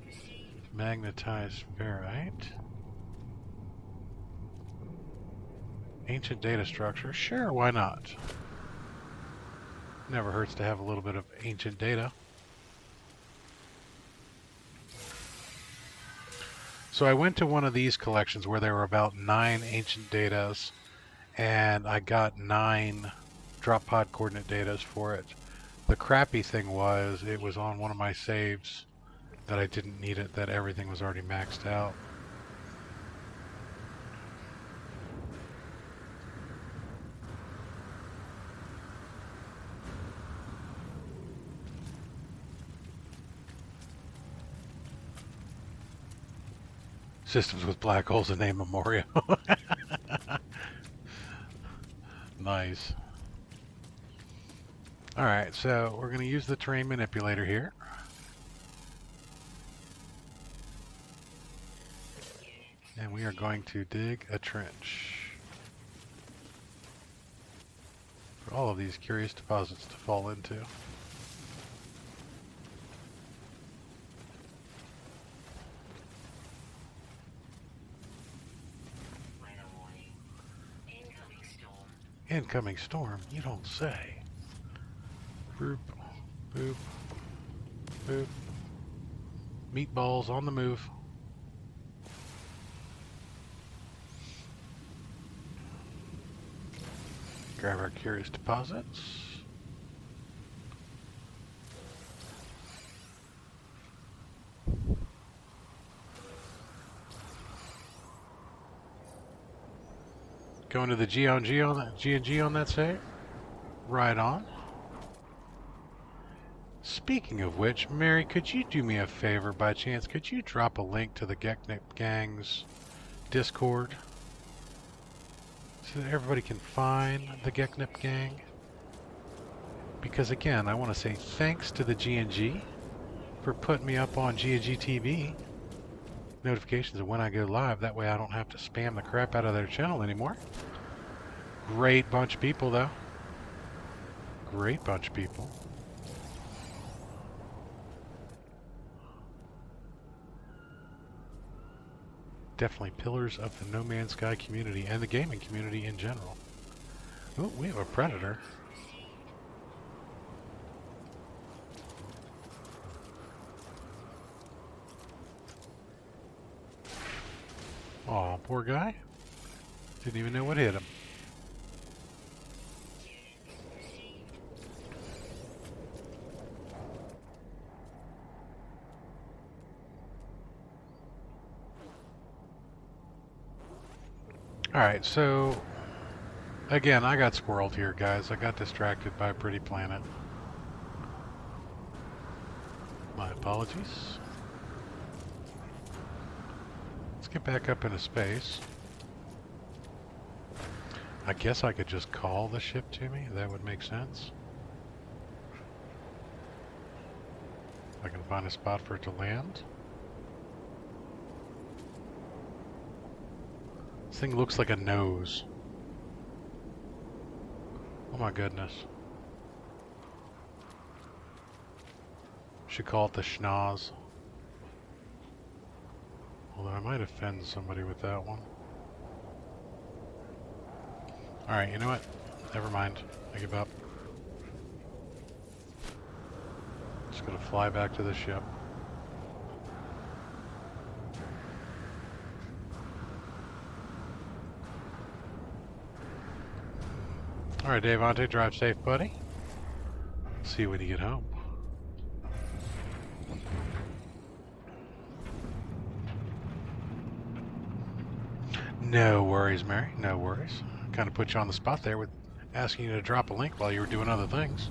magnetized ferrite. Ancient data structure. Sure, why not? Never hurts to have a little bit of ancient data. So I went to one of these collections where there were about 9 ancient datas, and I got 9 drop pod coordinate datas for it. The crappy thing was it was on one of my saves that I didn't need it, that everything was already maxed out. Systems with black holes in name memorial. Nice. Alright, so we're going to use the terrain manipulator here. And we are going to dig a trench for all of these curious deposits to fall into. Incoming storm, you don't say. Boop, boop, boop. Meatballs on the move. Grab our curious deposits. Going to the G and G on that save. Right on. Speaking of which, Mary, could you do me a favor by chance? Could you drop a link to the Geknip Gang's Discord so that everybody can find the Geknip Gang? Because again, I want to say thanks to the G&G for putting me up on G&G TV notifications of when I go live. That way I don't have to spam the crap out of their channel anymore. Great bunch of people, though. Great bunch of people. Definitely pillars of the No Man's Sky community and the gaming community in general. Oh, we have a predator. Aw, poor guy. Didn't even know what hit him. Alright, so again, I got squirreled here, guys. I got distracted by a pretty planet. My apologies. Let's get back up into space. I guess I could just call the ship to me. That would make sense. I can find a spot for it to land. thing looks like a nose. Oh my goodness. Should call it the schnoz. Although I might offend somebody with that one. Alright, you know what? Never mind. I give up. Just gonna fly back to the ship. Alright, Davante, drive safe, buddy. See you when you get home. No worries, Mary. No worries. Kind of put you on the spot there with asking you to drop a link while you were doing other things.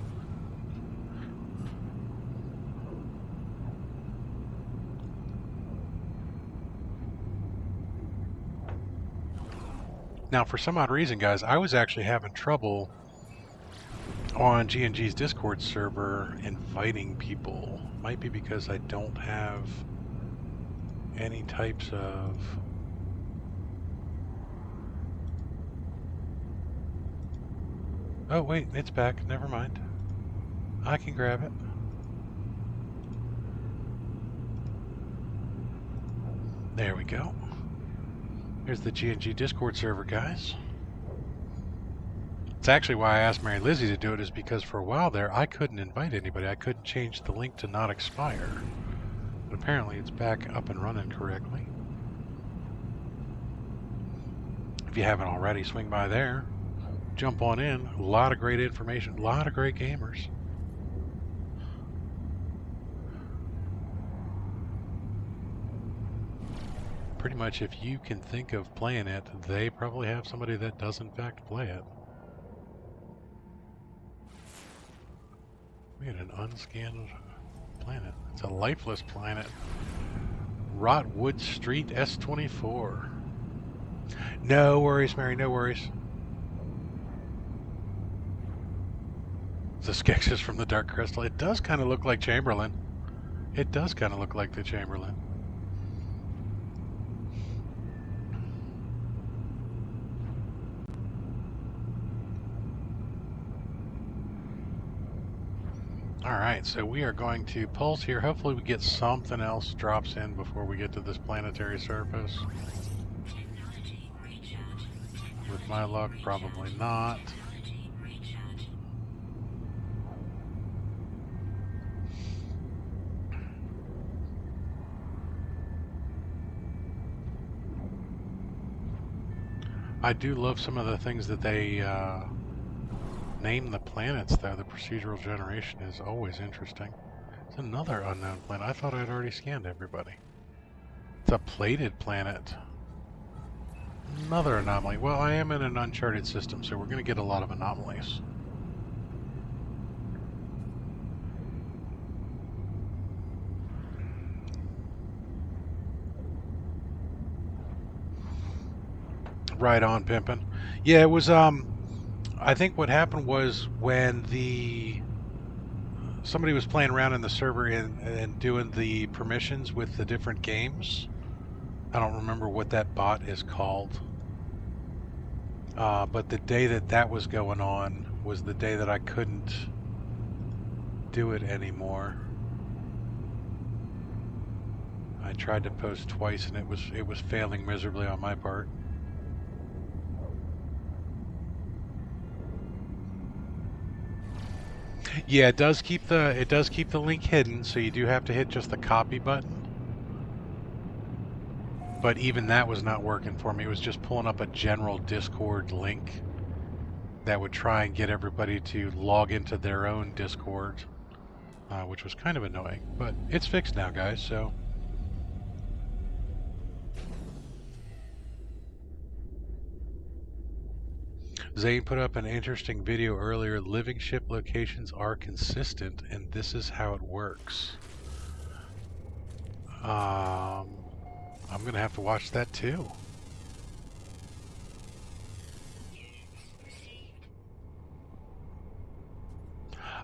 Now, for some odd reason, guys, I was actually having trouble on G&G's Discord server inviting people. Might be because I don't have any types of... Oh, wait, it's back. Never mind. I can grab it. There we go. Here's the G&G Discord server, guys. It's actually why I asked Mary Lizzie to do it, is because for a while there, I couldn't invite anybody. I couldn't change the link to not expire. But apparently it's back up and running correctly. If you haven't already, swing by there. Jump on in. A lot of great information. A lot of great gamers. Pretty much if you can think of playing it, they probably have somebody that does in fact play it. We had an unscanned planet. It's a lifeless planet. Rotwood Street S24. No worries, Mary, no worries. The Skeksis from the Dark Crystal. It does kind of look like Chamberlain. It does kind of look like the Chamberlain. Alright, so we are going to pulse here. Hopefully we get something else drops in before we get to this planetary surface. With my luck, probably not. I do love some of the things that they name the planets, though. The procedural generation is always interesting. It's another unknown planet. I thought I'd already scanned everybody. It's a plated planet. Another anomaly. Well, I am in an uncharted system, so we're going to get a lot of anomalies. Right on, pimpin'. Yeah, it was, I think what happened was when somebody was playing around in the server and doing the permissions with the different games. I don't remember what that bot is called. But the day that was going on was the day that I couldn't do it anymore. I tried to post twice and it was failing miserably on my part. Yeah, it does keep the link hidden, so you do have to hit just the copy button. But even that was not working for me. It was just pulling up a general Discord link that would try and get everybody to log into their own Discord, which was kind of annoying. But it's fixed now, guys, so... Zane put up an interesting video earlier. Living ship locations are consistent, and this is how it works. I'm going to have to watch that too.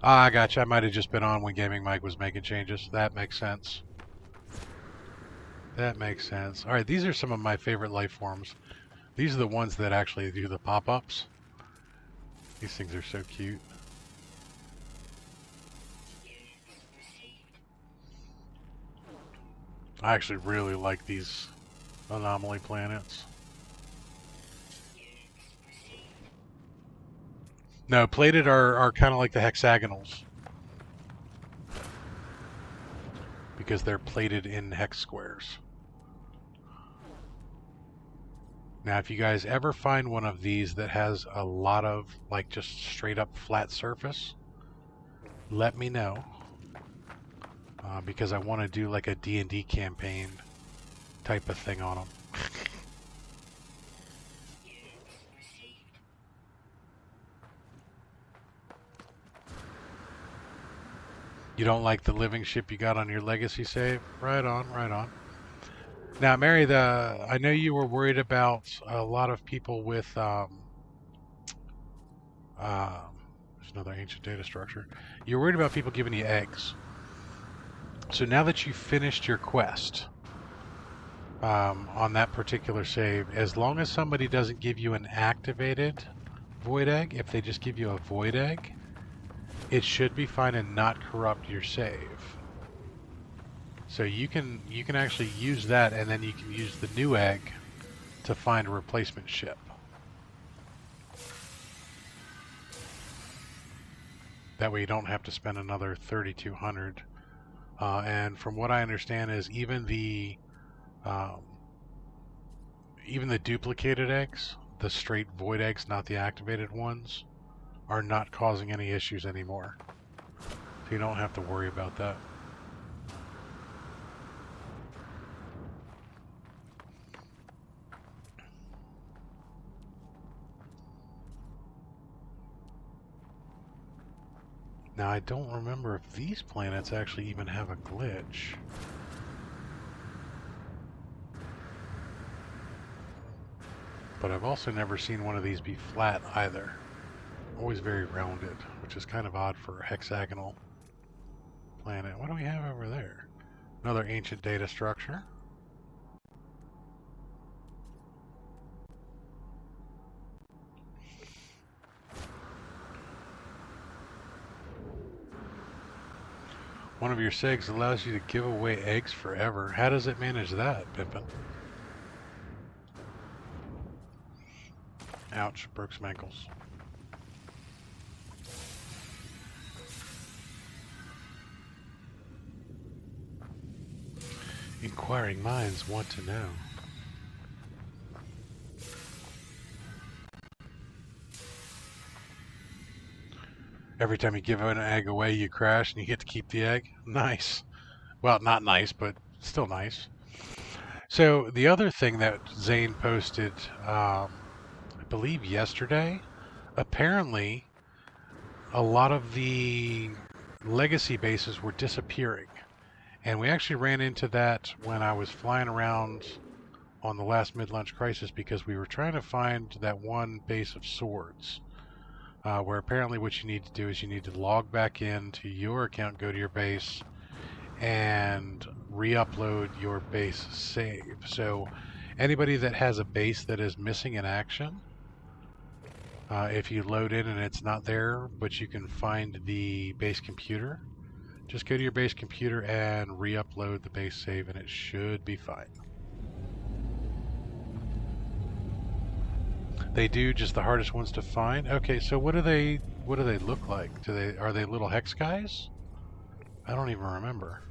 I gotcha. I might have just been on when Gaming Mike was making changes. That makes sense. That makes sense. Alright, these are some of my favorite life forms. These are the ones that actually do the pop-ups. These things are so cute. I actually really like these anomaly planets. No, plated are kind of like the hexagonals. Because they're plated in hex squares. Now, if you guys ever find one of these that has a lot of, like, just straight up flat surface, let me know. Because I want to do like a D&D campaign type of thing on them. You don't like the living ship you got on your legacy save? Right on, right on. Now, Mary, I know you were worried about a lot of people with there's another ancient data structure. You're worried about people giving you eggs. So now that you've finished your quest on that particular save, as long as somebody doesn't give you an activated void egg, if they just give you a void egg, it should be fine and not corrupt your save. So you can actually use that, and then you can use the new egg to find a replacement ship. That way you don't have to spend another 3,200. And from what I understand is even the duplicated eggs, the straight void eggs, not the activated ones, are not causing any issues anymore. So you don't have to worry about that. Now, I don't remember if these planets actually even have a glitch. But I've also never seen one of these be flat either. Always very rounded, which is kind of odd for a hexagonal planet. What do we have over there? Another ancient data structure. One of your segs allows you to give away eggs forever. How does it manage that, Pippin? Ouch, broke some ankles. Inquiring minds want to know. Every time you give an egg away, you crash and you get to keep the egg. Nice. Well, not nice, but still nice. So the other thing that Zane posted, I believe yesterday, apparently a lot of the legacy bases were disappearing. And we actually ran into that when I was flying around on the last mid-launch crisis, because we were trying to find that one base of swords. Where apparently what you need to do is you need to log back into your account, go to your base, and re-upload your base save. So anybody that has a base that is missing in action, if you load in and it's not there, but you can find the base computer, just go to your base computer and re-upload the base save and it should be fine. They do, just the hardest ones to find. Okay, so what do they look like? Are they little hex guys? I don't even remember.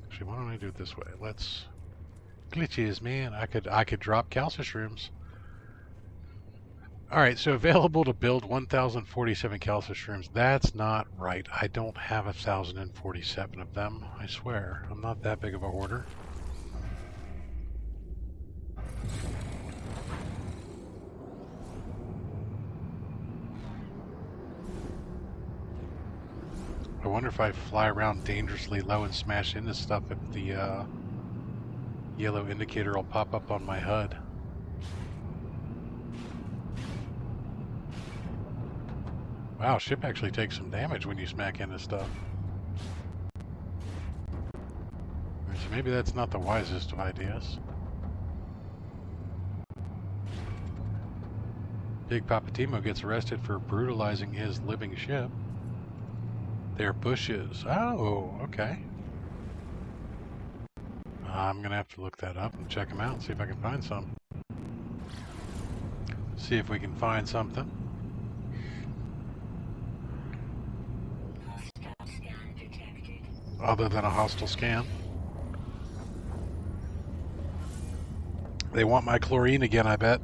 Actually, why don't I do it this way? Let's glitches, man. I could drop calcium shrooms. All right, so available to build 1,047 calcium shrooms. That's not right. I don't have 1,047 of them. I swear, I'm not that big of a hoarder. I wonder if I fly around dangerously low and smash into stuff, if the yellow indicator will pop up on my HUD. Wow, ship actually takes some damage when you smack into stuff. So maybe that's not the wisest of ideas. Big Papa Timo gets arrested for brutalizing his living ship. They're bushes. Oh, okay. I'm going to have to look that up and check them out and see if I can find some. See if we can find something. Other than a hostile scan. They want my chlorine again, I bet.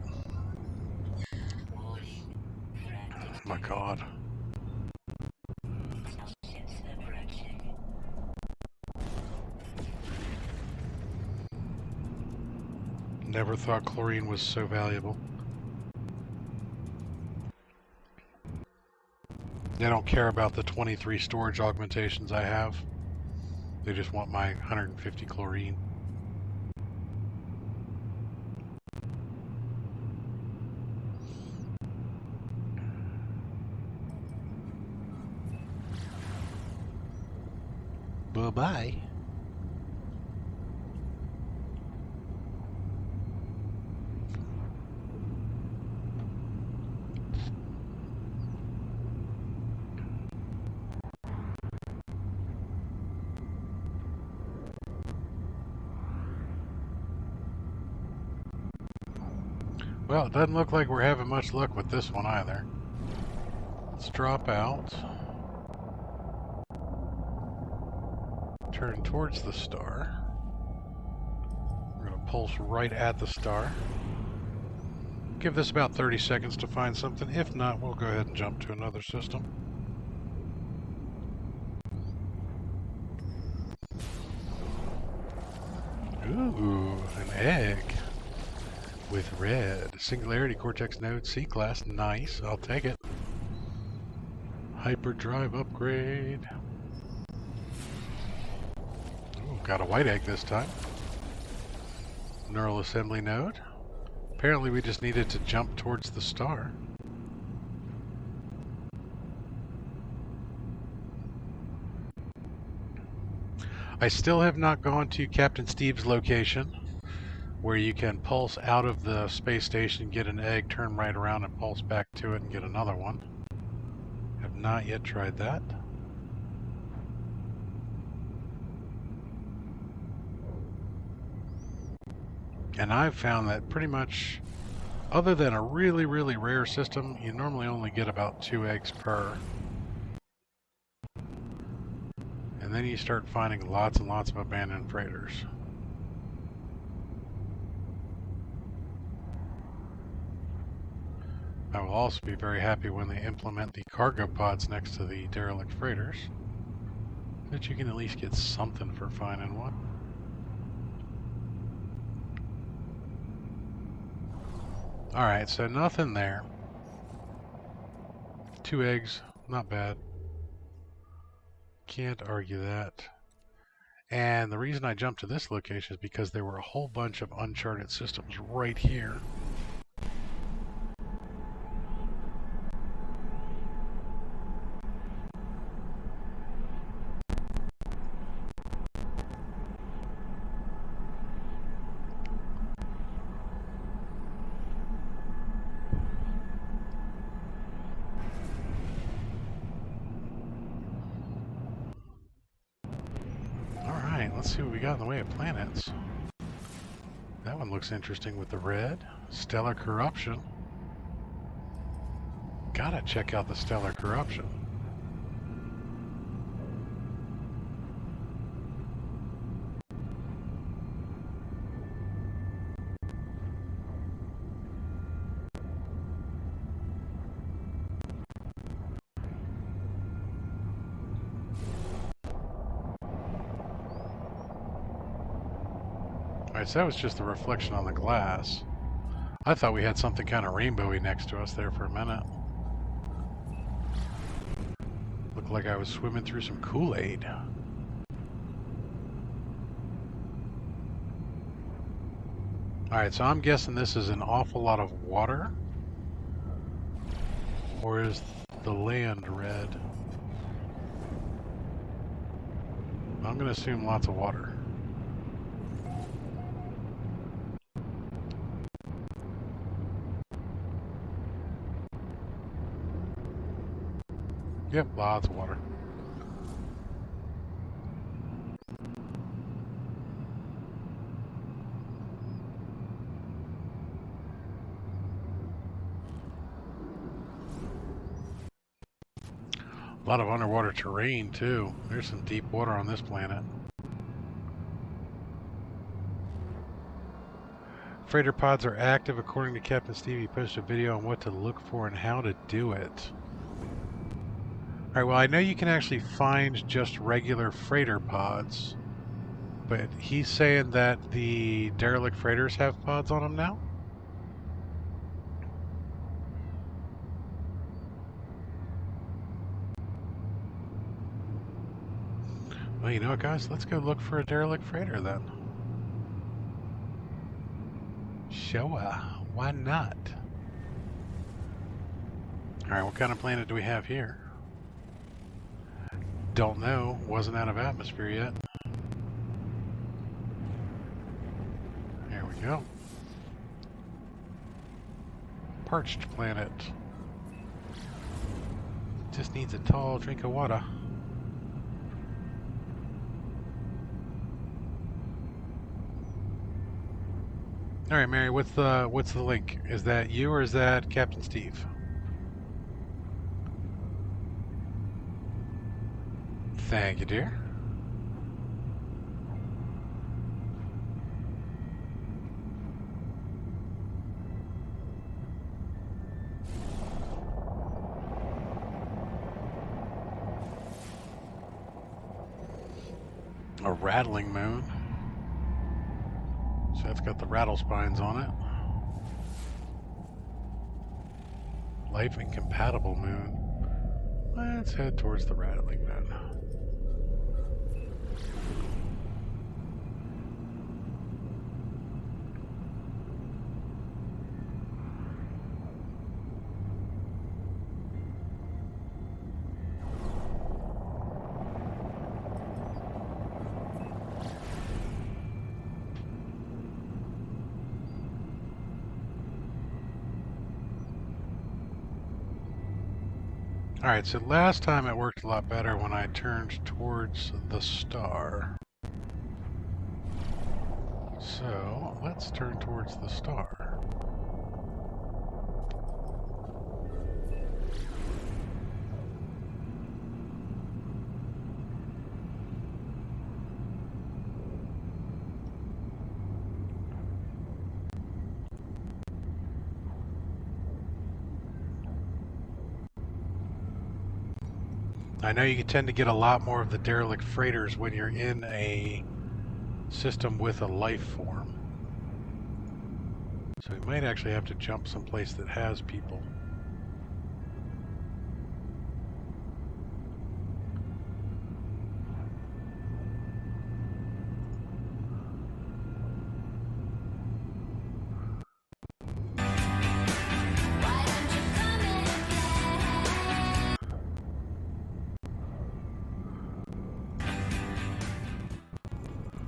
Oh my god. Never thought chlorine was so valuable. They don't care about the 23 storage augmentations I have. They just want my 150 chlorine. Bye-bye. Well, it doesn't look like we're having much luck with this one either. Let's drop out. Turn towards the star. We're going to pulse right at the star. Give this about 30 seconds to find something. If not, we'll go ahead and jump to another system. Ooh, an egg with red. Singularity Cortex node C-class. Nice. I'll take it. Hyperdrive upgrade. Ooh, got a white egg this time. Neural assembly node. Apparently we just needed to jump towards the star. I still have not gone to Captain Steve's location, where you can pulse out of the space station, get an egg, turn right around and pulse back to it and get another one. Have not yet tried that. And I've found that pretty much, other than a really, really rare system, you normally only get about 2 eggs per. And then you start finding lots and lots of abandoned freighters. I will also be very happy when they implement the cargo pods next to the derelict freighters, that you can at least get something for finding one. Alright, so nothing there. 2 eggs, not bad. Can't argue that. And the reason I jumped to this location is because there were a whole bunch of uncharted systems right here. Let's see what we got in the way of planets. That one looks interesting with the red. Stellar corruption. Gotta check out the stellar corruption. Alright, so that was just the reflection on the glass. I thought we had something kind of rainbowy next to us there for a minute. Looked like I was swimming through some Kool-Aid. Alright, so I'm guessing this is an awful lot of water. Or is the land red? I'm going to assume lots of water. Yep, lots of water. A lot of underwater terrain, too. There's some deep water on this planet. Freighter pods are active. According to Captain Steve, he posted a video on what to look for and how to do it. Alright, well, I know you can actually find just regular freighter pods, but he's saying that the derelict freighters have pods on them now? Well, you know what, guys? Let's go look for a derelict freighter then. Sure, why not? Alright, what kind of planet do we have here? Don't know. Wasn't out of atmosphere yet. There we go. Parched planet. Just needs a tall drink of water. All right, Mary, what's the link? Is that you or is that Captain Steve? Thank you, dear. A rattling moon. So that's got the rattle spines on it. Life incompatible moon. Let's head towards the rattling moon. Alright, so last time it worked a lot better when I turned towards the star. So, let's turn towards the star. I know you tend to get a lot more of the derelict freighters when you're in a system with a life form. So we might actually have to jump someplace that has people.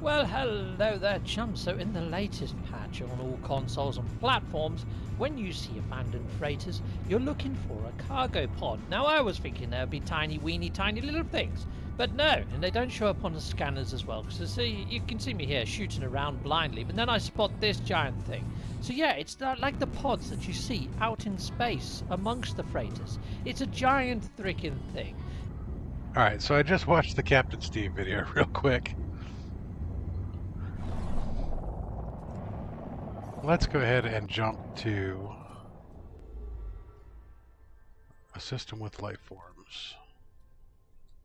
Well, hello there, chums. So in the latest patch on all consoles and platforms, when you see abandoned freighters, you're looking for a cargo pod. Now, I was thinking there'd be tiny, weeny, tiny little things, but no, and they don't show up on the scanners as well, because you can see me here shooting around blindly, but then I spot this giant thing. So yeah, it's not like the pods that you see out in space amongst the freighters. It's a giant freaking thing. Alright, so I just watched the Captain Steve video real quick. Let's go ahead and jump to a system with life forms.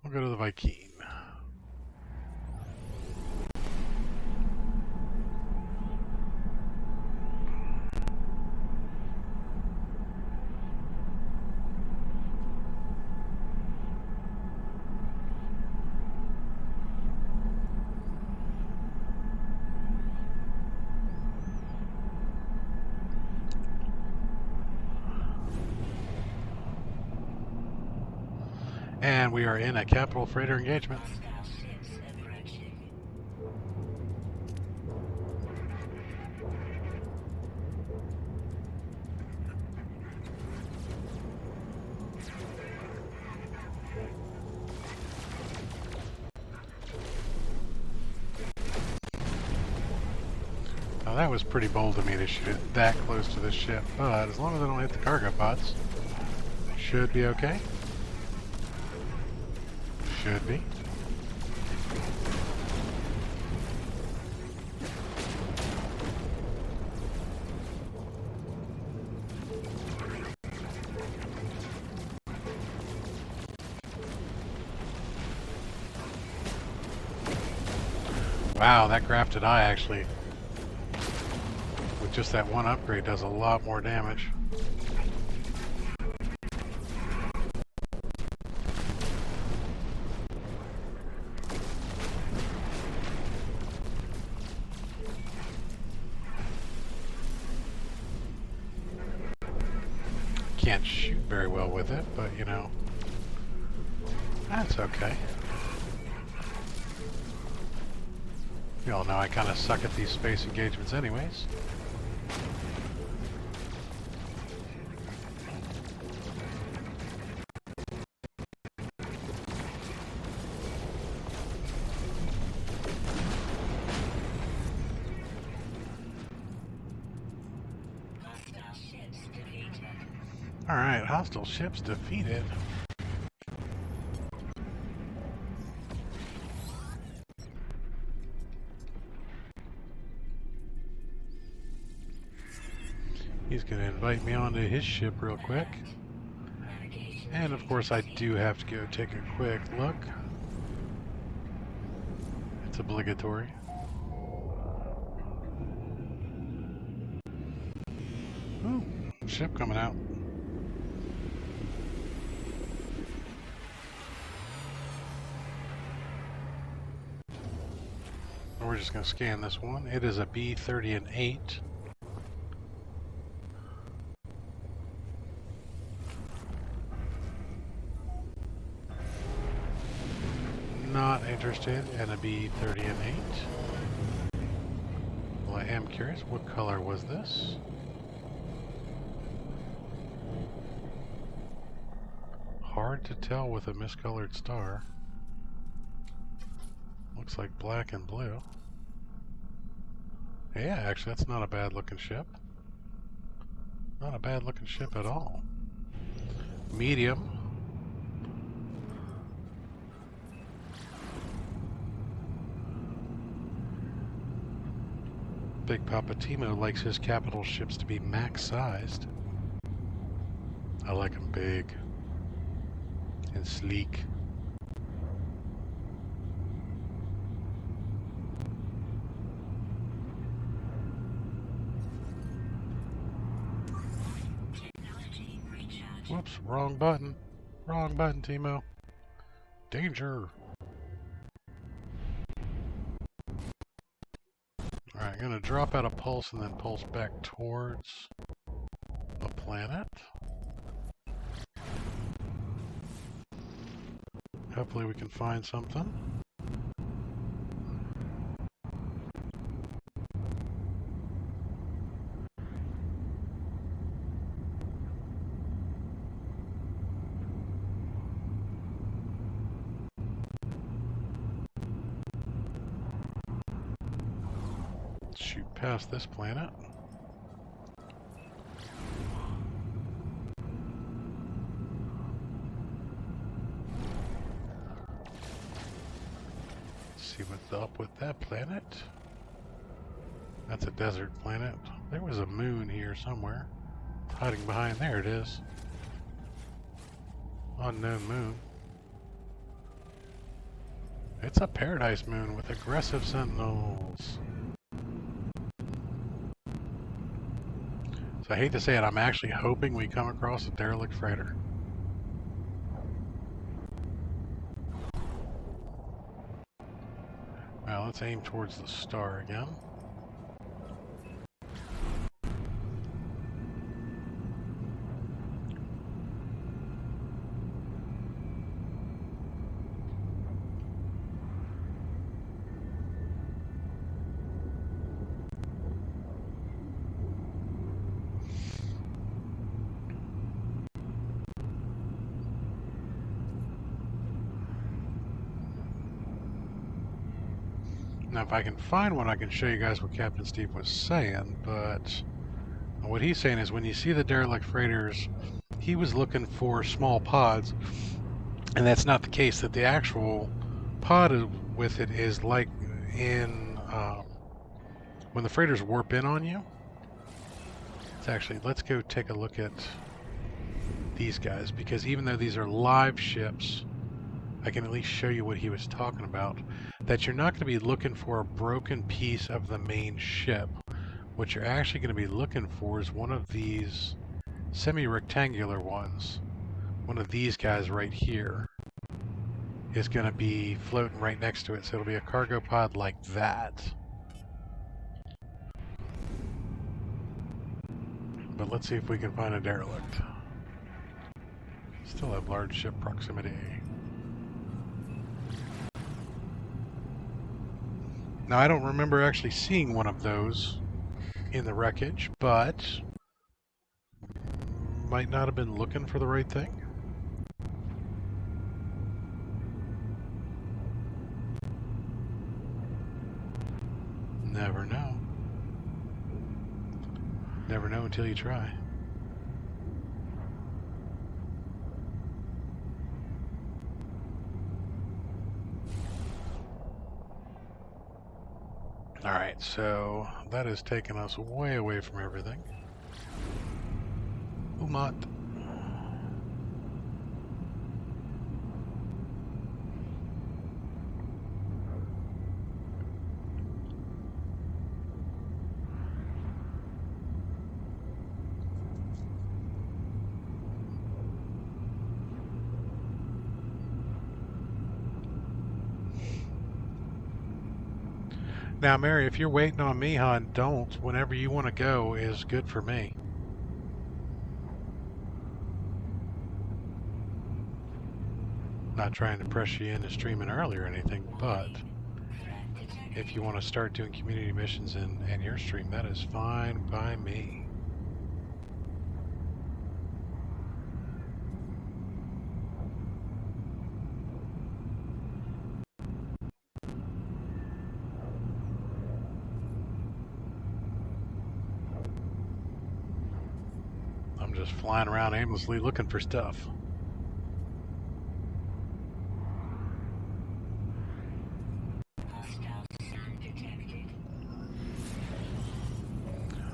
We'll go to the Viking. And we are in a capital freighter engagement. Now that was pretty bold of me to shoot it that close to the ship, but as long as I don't hit the cargo pods, should be okay. Should be. Wow, that grafted eye actually, with just that one upgrade, does a lot more damage. Can't shoot very well with it, but you know, that's okay. You all know I kind of suck at these space engagements anyways. Alright, hostile ships defeated. He's going to invite me onto his ship real quick. And of course I do have to go take a quick look. It's obligatory. Ooh, ship coming out. We're just going to scan this one. It is a B-30 and 8. Not interested in a B-30 and 8. Well, I am curious, what color was this? Hard to tell with a miscolored star. Looks like black and blue. Yeah, actually, that's not a bad looking ship. Not a bad looking ship at all. Medium. Big Papa Timo likes his capital ships to be max sized. I like them big and sleek. Whoops, wrong button. Wrong button, Timo. Danger. Alright, I'm going to drop out a pulse and then pulse back towards a planet. Hopefully we can find something. Shoot past this planet. See what's up with that planet. That's a desert planet. There was a moon here somewhere. Hiding behind there it is. Unknown moon. It's a paradise moon with aggressive sentinels. So I hate to say it, I'm actually hoping we come across a derelict freighter. Well, let's aim towards the star again. Now, if I can find one, I can show you guys what Captain Steve was saying, but what he's saying is when you see the derelict freighters, he was looking for small pods, and that's not the case. That the actual pod with it is like in when the freighters warp in on you. It's actually, let's go take a look at these guys, because even though these are live ships, I can at least show you what he was talking about. That you're not going to be looking for a broken piece of the main ship. What you're actually going to be looking for is one of these semi-rectangular ones. One of these guys right here is going to be floating right next to it. So it'll be a cargo pod like that. But let's see if we can find a derelict. Still have large ship proximity. Now, I don't remember actually seeing one of those in the wreckage, but might not have been looking for the right thing. Never know. Never know until you try. Alright, so that has taken us way away from everything. Umat. Now, Mary, if you're waiting on me, hon, don't. Whenever you want to go is good for me. Not trying to pressure you into streaming early or anything, but if you want to start doing community missions in your stream, that is fine by me. I'm just flying around aimlessly looking for stuff.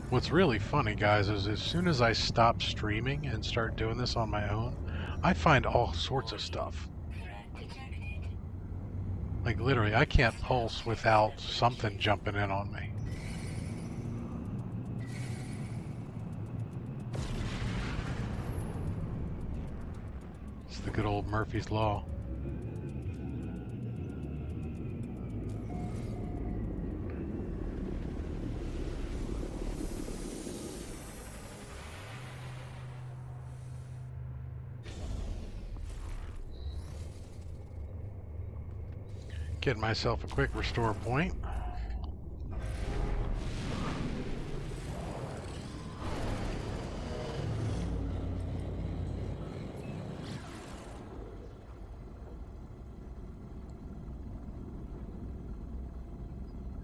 What's really funny, guys, is as soon as I stop streaming and start doing this on my own, I find all sorts of stuff. Like, literally, I can't pulse without something jumping in on me. It's the good old Murphy's Law. Getting myself a quick restore point.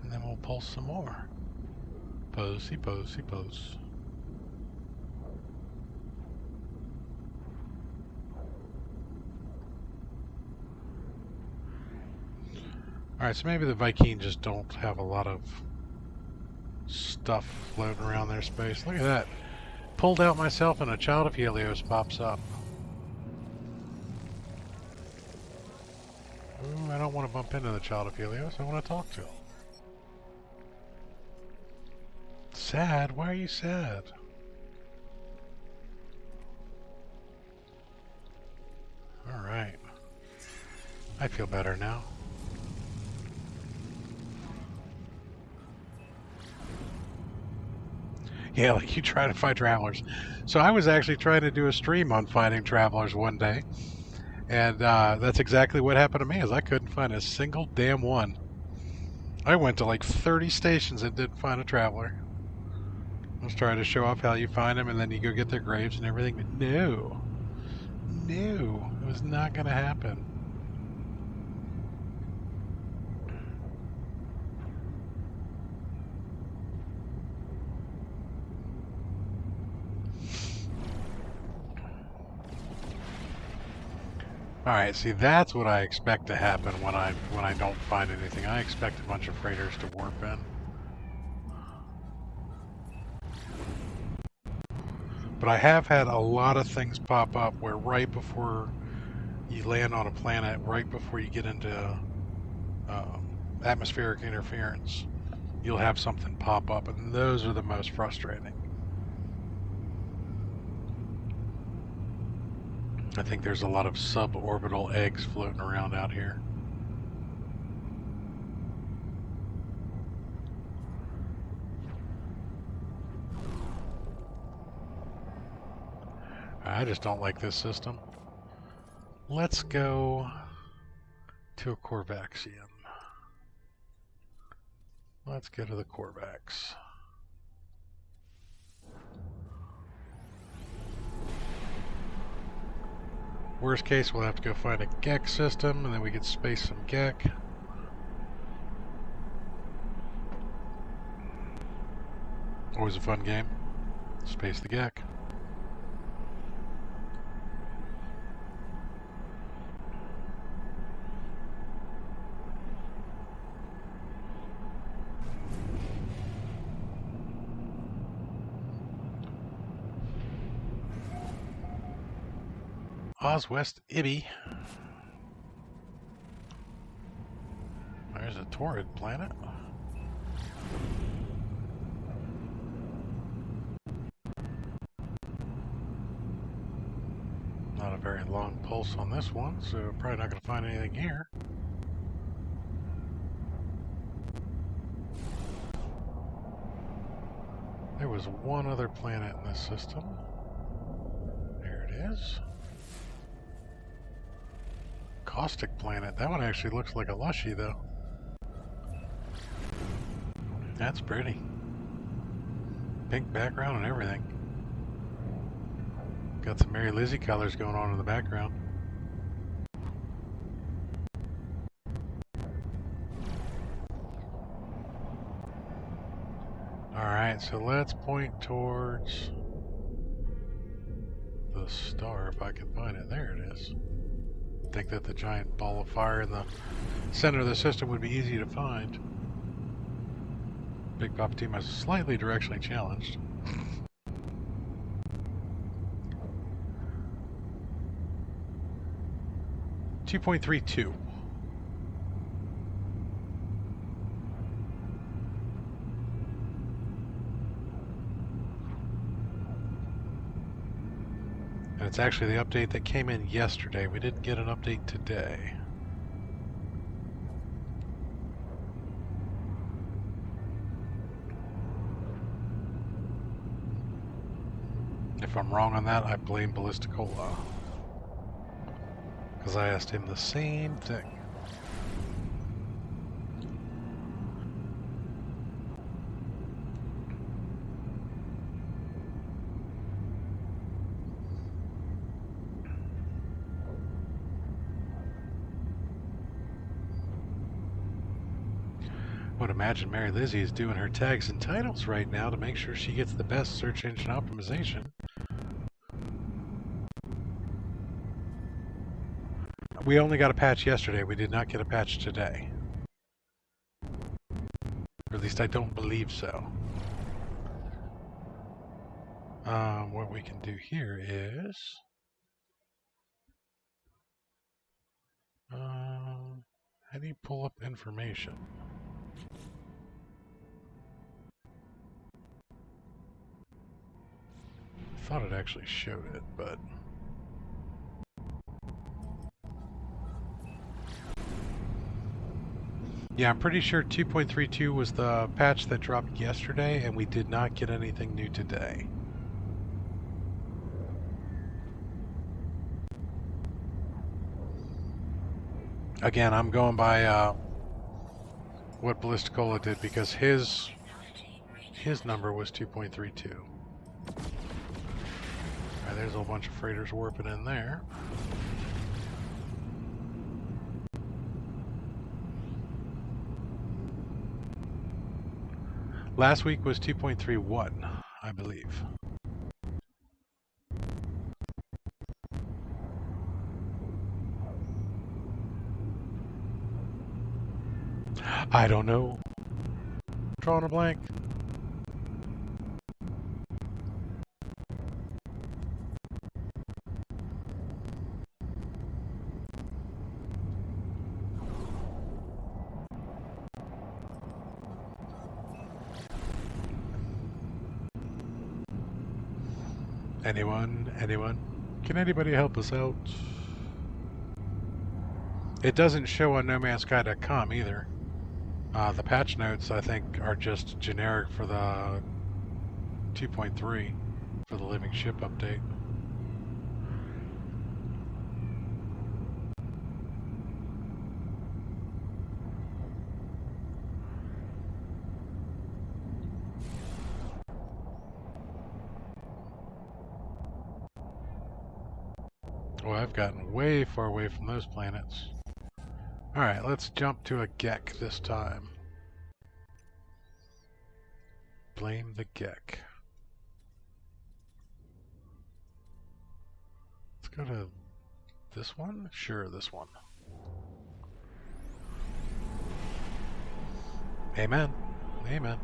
And then we'll pulse some more. Posey, posey, pose. Alright, so maybe the Vikings just don't have a lot of stuff floating around their space. Look at that. Pulled out myself and a child of Helios pops up. Ooh, I don't want to bump into the child of Helios. I want to talk to him. Sad? Why are you sad? Alright. I feel better now. Yeah, like you try to fight travelers. So I was actually trying to do a stream on fighting travelers one day. And that's exactly what happened to me, is I couldn't find a single damn one. I went to like 30 stations and didn't find a traveler. I was trying to show off how you find them and then you go get their graves and everything, but no. No, it was not going to happen. Alright, see, that's what I expect to happen when I don't find anything. I expect a bunch of freighters to warp in. But I have had a lot of things pop up where right before you land on a planet, right before you get into atmospheric interference, you'll have something pop up, and those are the most frustrating. I think there's a lot of suborbital eggs floating around out here. I just don't like this system. Let's go to a Corvaxian. Let's go to the Corvax. Worst case, we'll have to go find a Gek system, and then we could space some Gek. Always a fun game. Space the Gek. West Ibby. There's a torrid planet. Not a very long pulse on this one, so probably not going to find anything here. There was one other planet in this system. There it is. Caustic planet. That one actually looks like a lushy, though. That's pretty. Pink background and everything. Got some Mary Lizzie colors going on in the background. Alright, so let's point towards the star if I can find it. There it is. I think that the giant ball of fire in the center of the system would be easy to find. Big Poppa team is slightly directionally challenged. .32. And it's actually the update that came in yesterday. We didn't get an update today. If I'm wrong on that, I blame Ballisticola. Because I asked him the same thing. I would imagine Mary Lizzie is doing her tags and titles right now to make sure she gets the best search engine optimization. We only got a patch yesterday. We did not get a patch today. Or at least I don't believe so. What we can do here is... how do you pull up information? I thought it actually showed it, but... Yeah, I'm pretty sure 2.32 was the patch that dropped yesterday, and we did not get anything new today. Again, I'm going by what Ballisticola did because his number was 2.32. Alright, there's a whole bunch of freighters warping in there. Last week was 2.31, I believe. I don't know. Drawing a blank. Anyone? Anyone? Can anybody help us out? It doesn't show on nomansky.com either. The patch notes, I think, are just generic for the 2.3 for the living ship update. Well, I've gotten way far away from those planets. Alright, let's jump to a Gek this time. Blame the Gek. Let's go to this one? Sure, this one. Amen. Amen.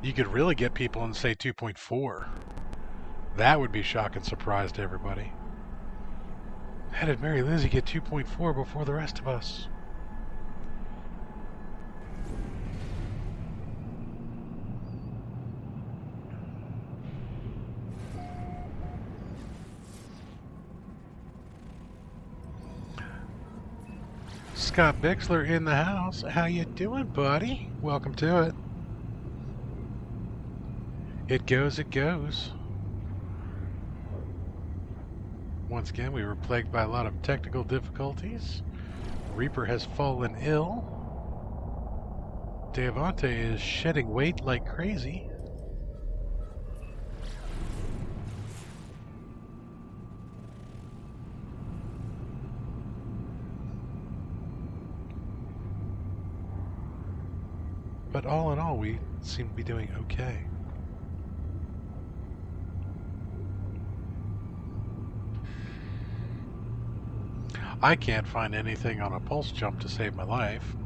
You could really get people in, say, 2.4. That would be shock and surprise to everybody. How did Mary Lizzie get 2.4 before the rest of us? Scott Bixler in the house. How you doing, buddy? Welcome to it. It goes, it goes. Once again, we were plagued by a lot of technical difficulties. Reaper has fallen ill. Devante is shedding weight like crazy. But all in all, we seem to be doing okay. I can't find anything on a pulse jump to save my life.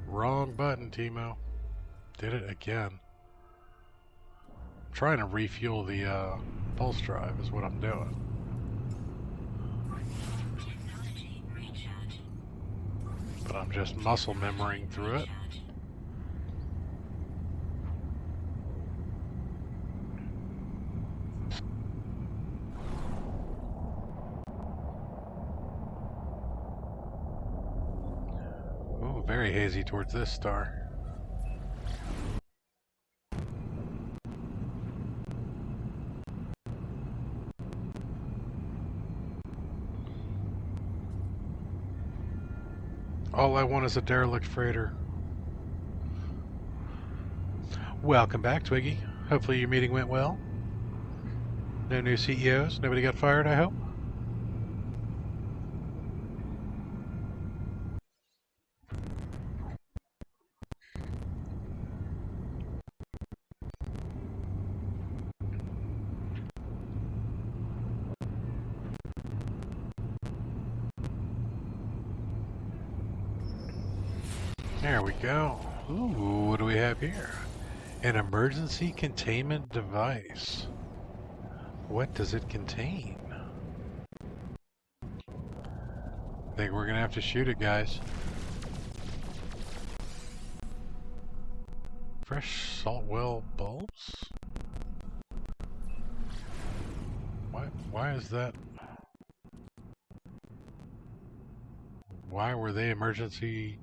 Wrong button, Timo. Did it again. I'm trying to refuel the pulse drive is what I'm doing. But I'm just muscle memorying through it. Ooh, very hazy towards this star. All I want is a derelict freighter. Welcome back, Twiggy. Hopefully your meeting went well. No new CEOs? Nobody got fired, I hope? There we go. Ooh, what do we have here? An emergency containment device. What does it contain? I think we're gonna have to shoot it, guys. Fresh salt well bulbs? Why is that? Why were they emergency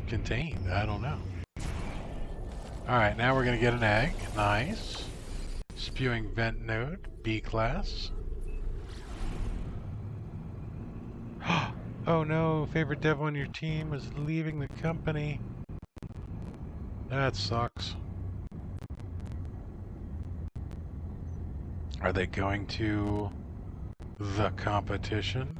contained? I don't know. Alright, now we're gonna get an egg. Nice. Spewing vent node, B class. Oh no, favorite dev on your team is leaving the company. That sucks. Are they going to the competition?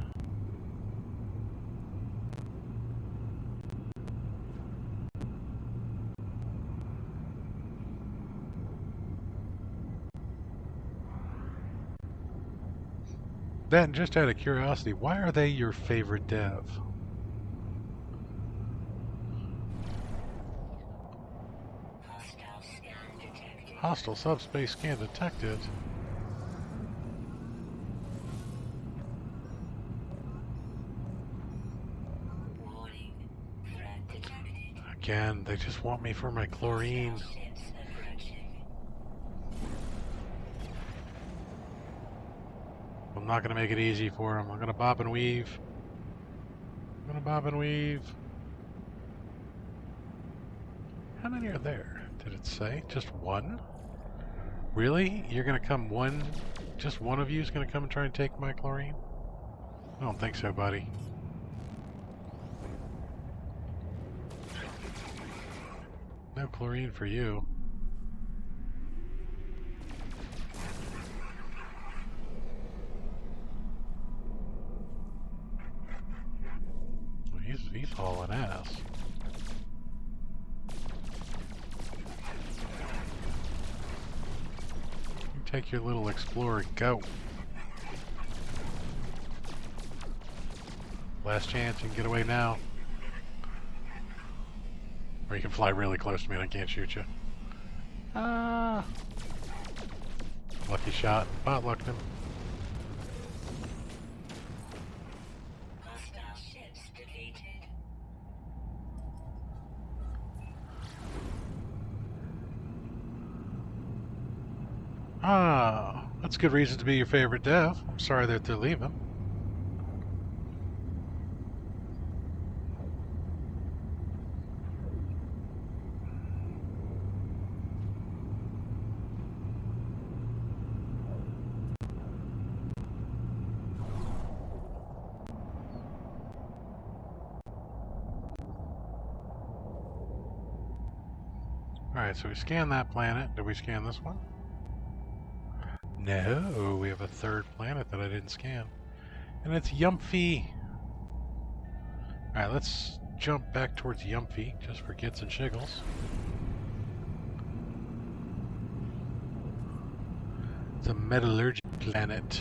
Then, just out of curiosity, why are they your favorite dev? Hostile subspace scan detected. Again, they just want me for my chlorine. I'm not going to make it easy for them. I'm going to bob and weave. How many are there? Did it say? Just one? Really? You're going to come one? Just one of you is going to come and try and take my chlorine? I don't think so, buddy. No chlorine for you. He's hauling ass. You take your little explorer and go. Last chance, you can get away now. Or you can fly really close to me and I can't shoot you. Ah. Lucky shot. Bot lucked him. Ah, that's a good reason to be your favorite dev. I'm sorry that they're leaving. Alright, so we scanned that planet. Did we scan this one? No, we have a third planet that I didn't scan. And it's Yumphy. Alright, let's jump back towards Yumphy, just for gits and shiggles. It's a metallurgic planet.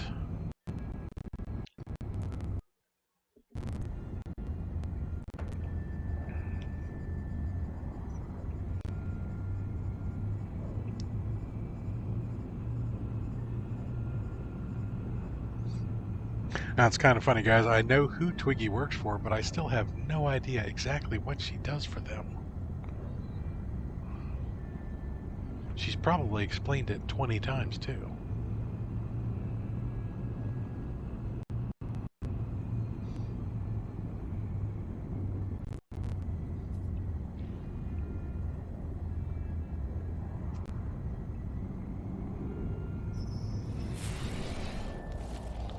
Now, it's kind of funny, guys. I know who Twiggy works for, but I still have no idea exactly what she does for them. She's probably explained it 20 times, too.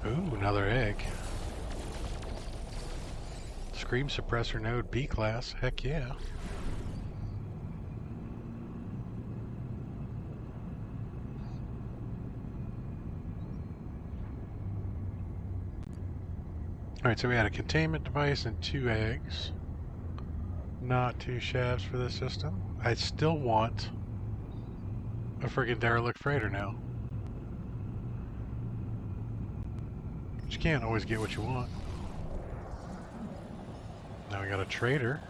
Ooh, another egg. Scream suppressor node B class. Heck yeah. Alright, so we had a containment device and 2 eggs. Not 2 shafts for this system. I still want a friggin' derelict freighter now. But you can't always get what you want. Now we got a trader.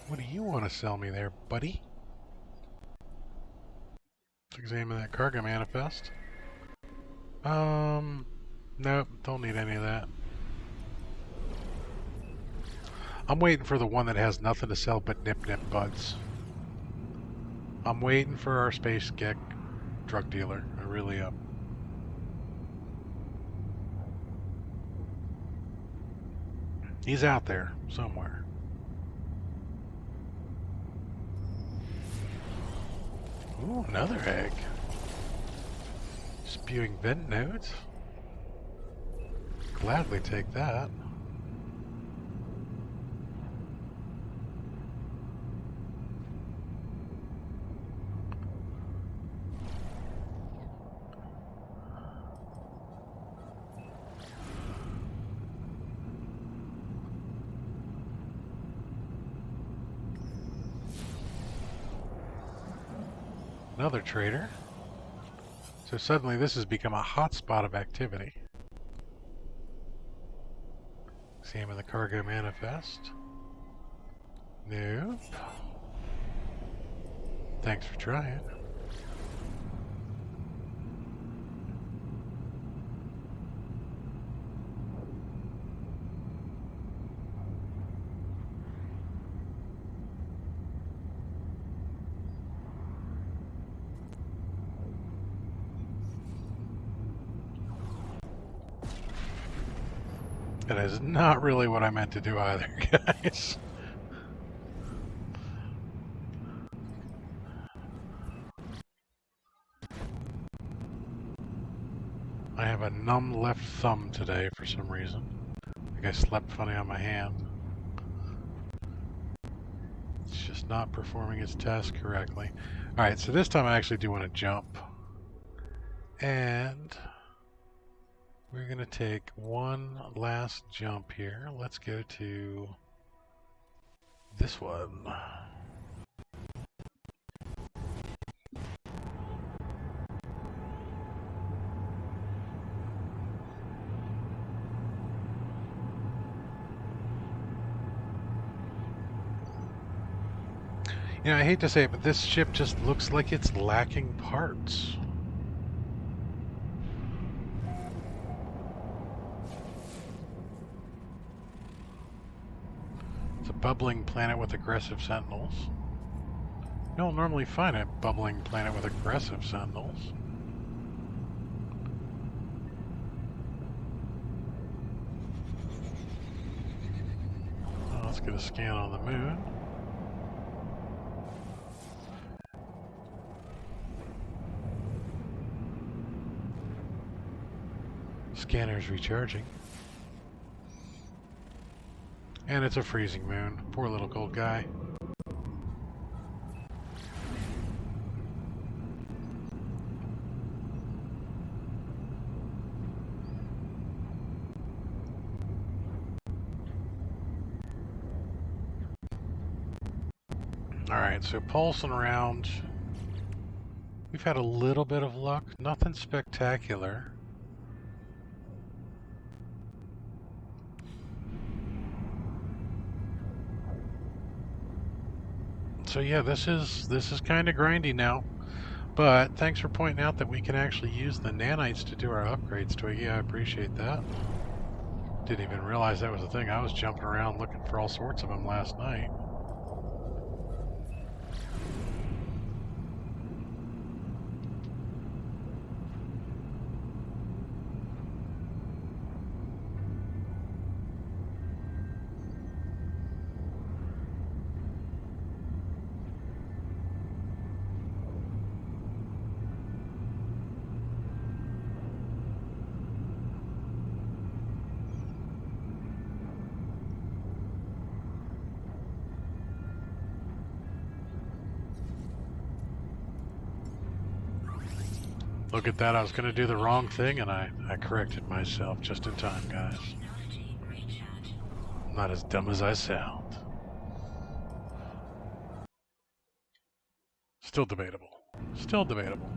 What do you want to sell me there, buddy? Let's examine that cargo manifest. Nope, don't need any of that. I'm waiting for the one that has nothing to sell but nip buds. I'm waiting for our space gek drug dealer. I really am. He's out there somewhere. Ooh, another egg. Spewing vent nodes. Gladly take that. Another trader. So suddenly this has become a hotspot of activity. Examine the cargo manifest. Nope. Thanks for trying. That is not really what I meant to do either, guys. I have a numb left thumb today for some reason. I think I slept funny on my hand. It's just not performing its task correctly. Alright, so this time I actually do want to jump. And we're going to take one last jump here. Let's go to this one. You know, I hate to say it, but this ship just looks like it's lacking parts. It's a bubbling planet with aggressive sentinels. You don't normally find a bubbling planet with aggressive sentinels. Let's get a scan on the moon. Scanner's recharging. And it's a freezing moon. Poor little cold guy. Alright, so pulsing around. We've had a little bit of luck. Nothing spectacular. So yeah, this is kind of grindy now, but thanks for pointing out that we can actually use the nanites to do our upgrades, Twiggy. I appreciate that. Didn't even realize that was a thing. I was jumping around looking for all sorts of them last night. Look at that, I was going to do the wrong thing and I corrected myself just in time, guys. I'm not as dumb as I sound. Still debatable. Still debatable.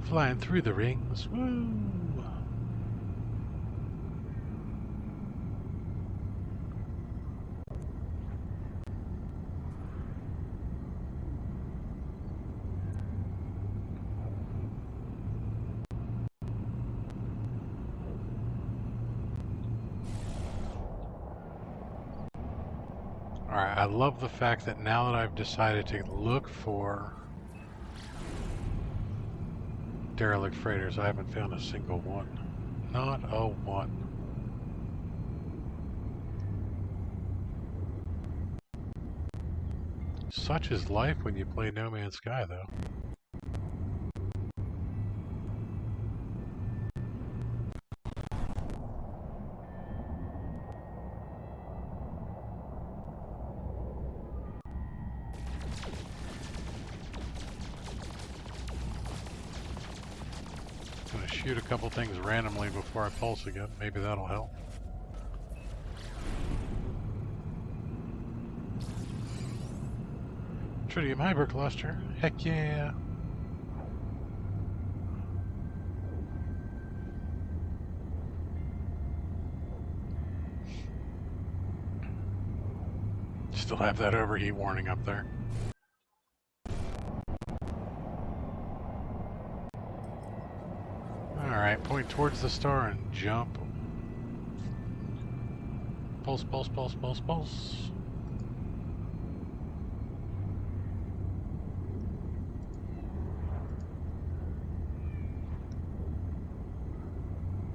Flying through the rings. Woo! Alright, I love the fact that now that I've decided to look for derelict freighters, I haven't found a single one. Not a one. Such is life when you play No Man's Sky, though. Shoot a couple things randomly before I pulse again. Maybe that'll help. Tritium hypercluster. Heck yeah. Still have that overheat warning up there. Alright, point towards the star and jump. Pulse, pulse, pulse, pulse, pulse.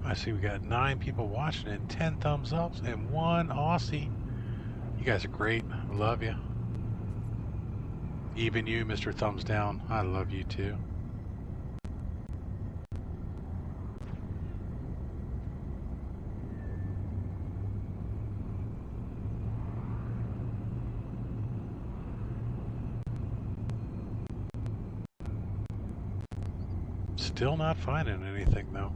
I see we got 9 people watching and 10 thumbs ups and 1 Aussie. You guys are great. I love you. Even you, Mr. Thumbs Down. I love you too. Still not finding anything though.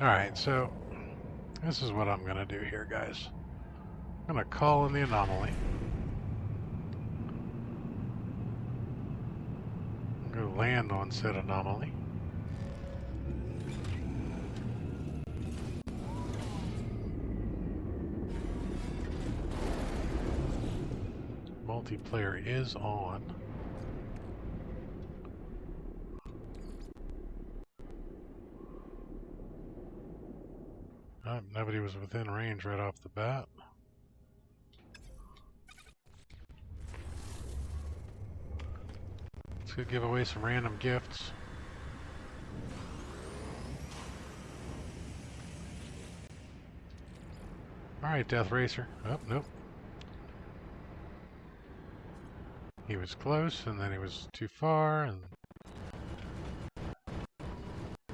Alright, so this is what I'm going to do here, guys. I'm going to call in the anomaly. I'm going to land on said anomaly. Multiplayer is on. Nobody was within range right off the bat. Let's go give away some random gifts. Alright, Death Racer. Oh, nope. He was close, and then he was too far, and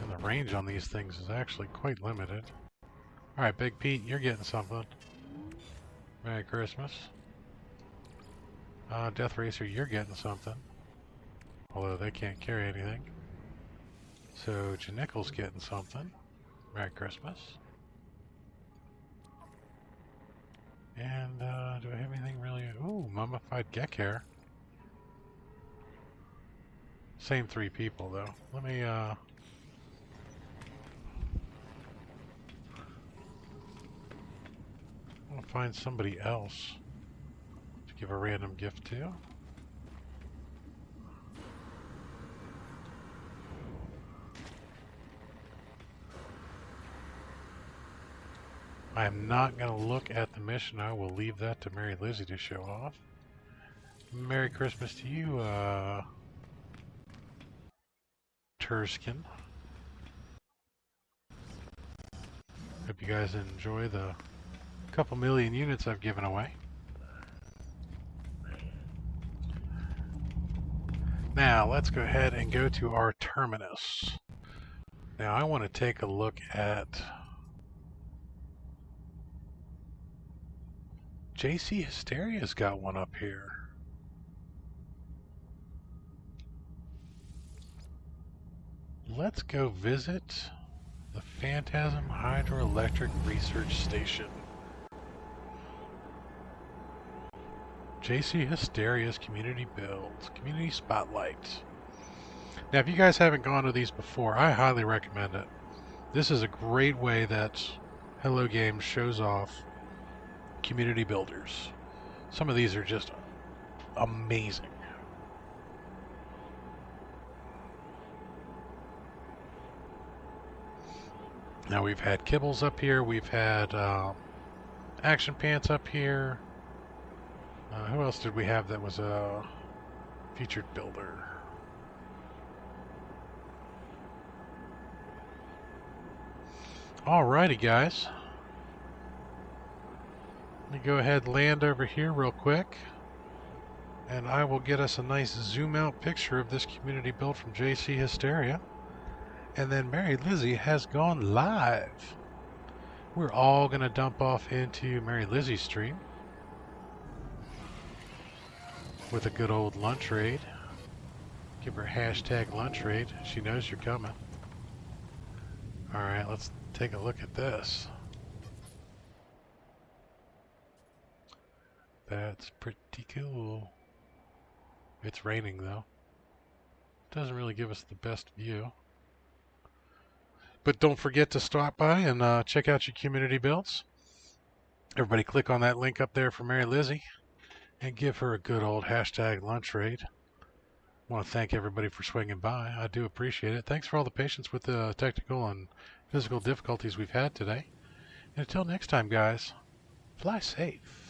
the range on these things is actually quite limited. Alright, Big Pete, you're getting something. Merry Christmas. Death Racer, you're getting something. Although they can't carry anything. So, Janickel's getting something. Merry Christmas. And, do I have anything really... Ooh, mummified Gek hair. Same 3 people, though. Let me, I'll find somebody else to give a random gift to. I am not going to look at the mission. I will leave that to Mary Lizzie to show off. Merry Christmas to you, Turskin. Hope you guys enjoy the couple million units I've given away. Now, let's go ahead and go to our terminus. Now, I want to take a look at JC Hysteria's got one up here. Let's go visit the Phantasm Hydroelectric Research Station. JC Hysteria's community builds, community spotlight. Now, if you guys haven't gone to these before, I highly recommend it. This is a great way that Hello Games shows off community builders. Some of these are just amazing. Now we've had Kibbles up here, we've had Action Pants up here. Who else did we have that was a featured builder? Alrighty, guys. Let me go ahead and land over here real quick, and I will get us a nice zoom out picture of this community build from JC Hysteria. And then Mary Lizzie has gone live. We're all going to dump off into Mary Lizzie's stream with a good old lunch raid. Give her hashtag lunch raid. She knows you're coming. Alright, let's take a look at this. That's pretty cool. It's raining though. Doesn't really give us the best view. But don't forget to stop by and check out your community builds. Everybody click on that link up there for Mary Lizzie and give her a good old hashtag lunch raid. I want to thank everybody for swinging by. I do appreciate it. Thanks for all the patience with the technical and physical difficulties we've had today. And until next time, guys, fly safe.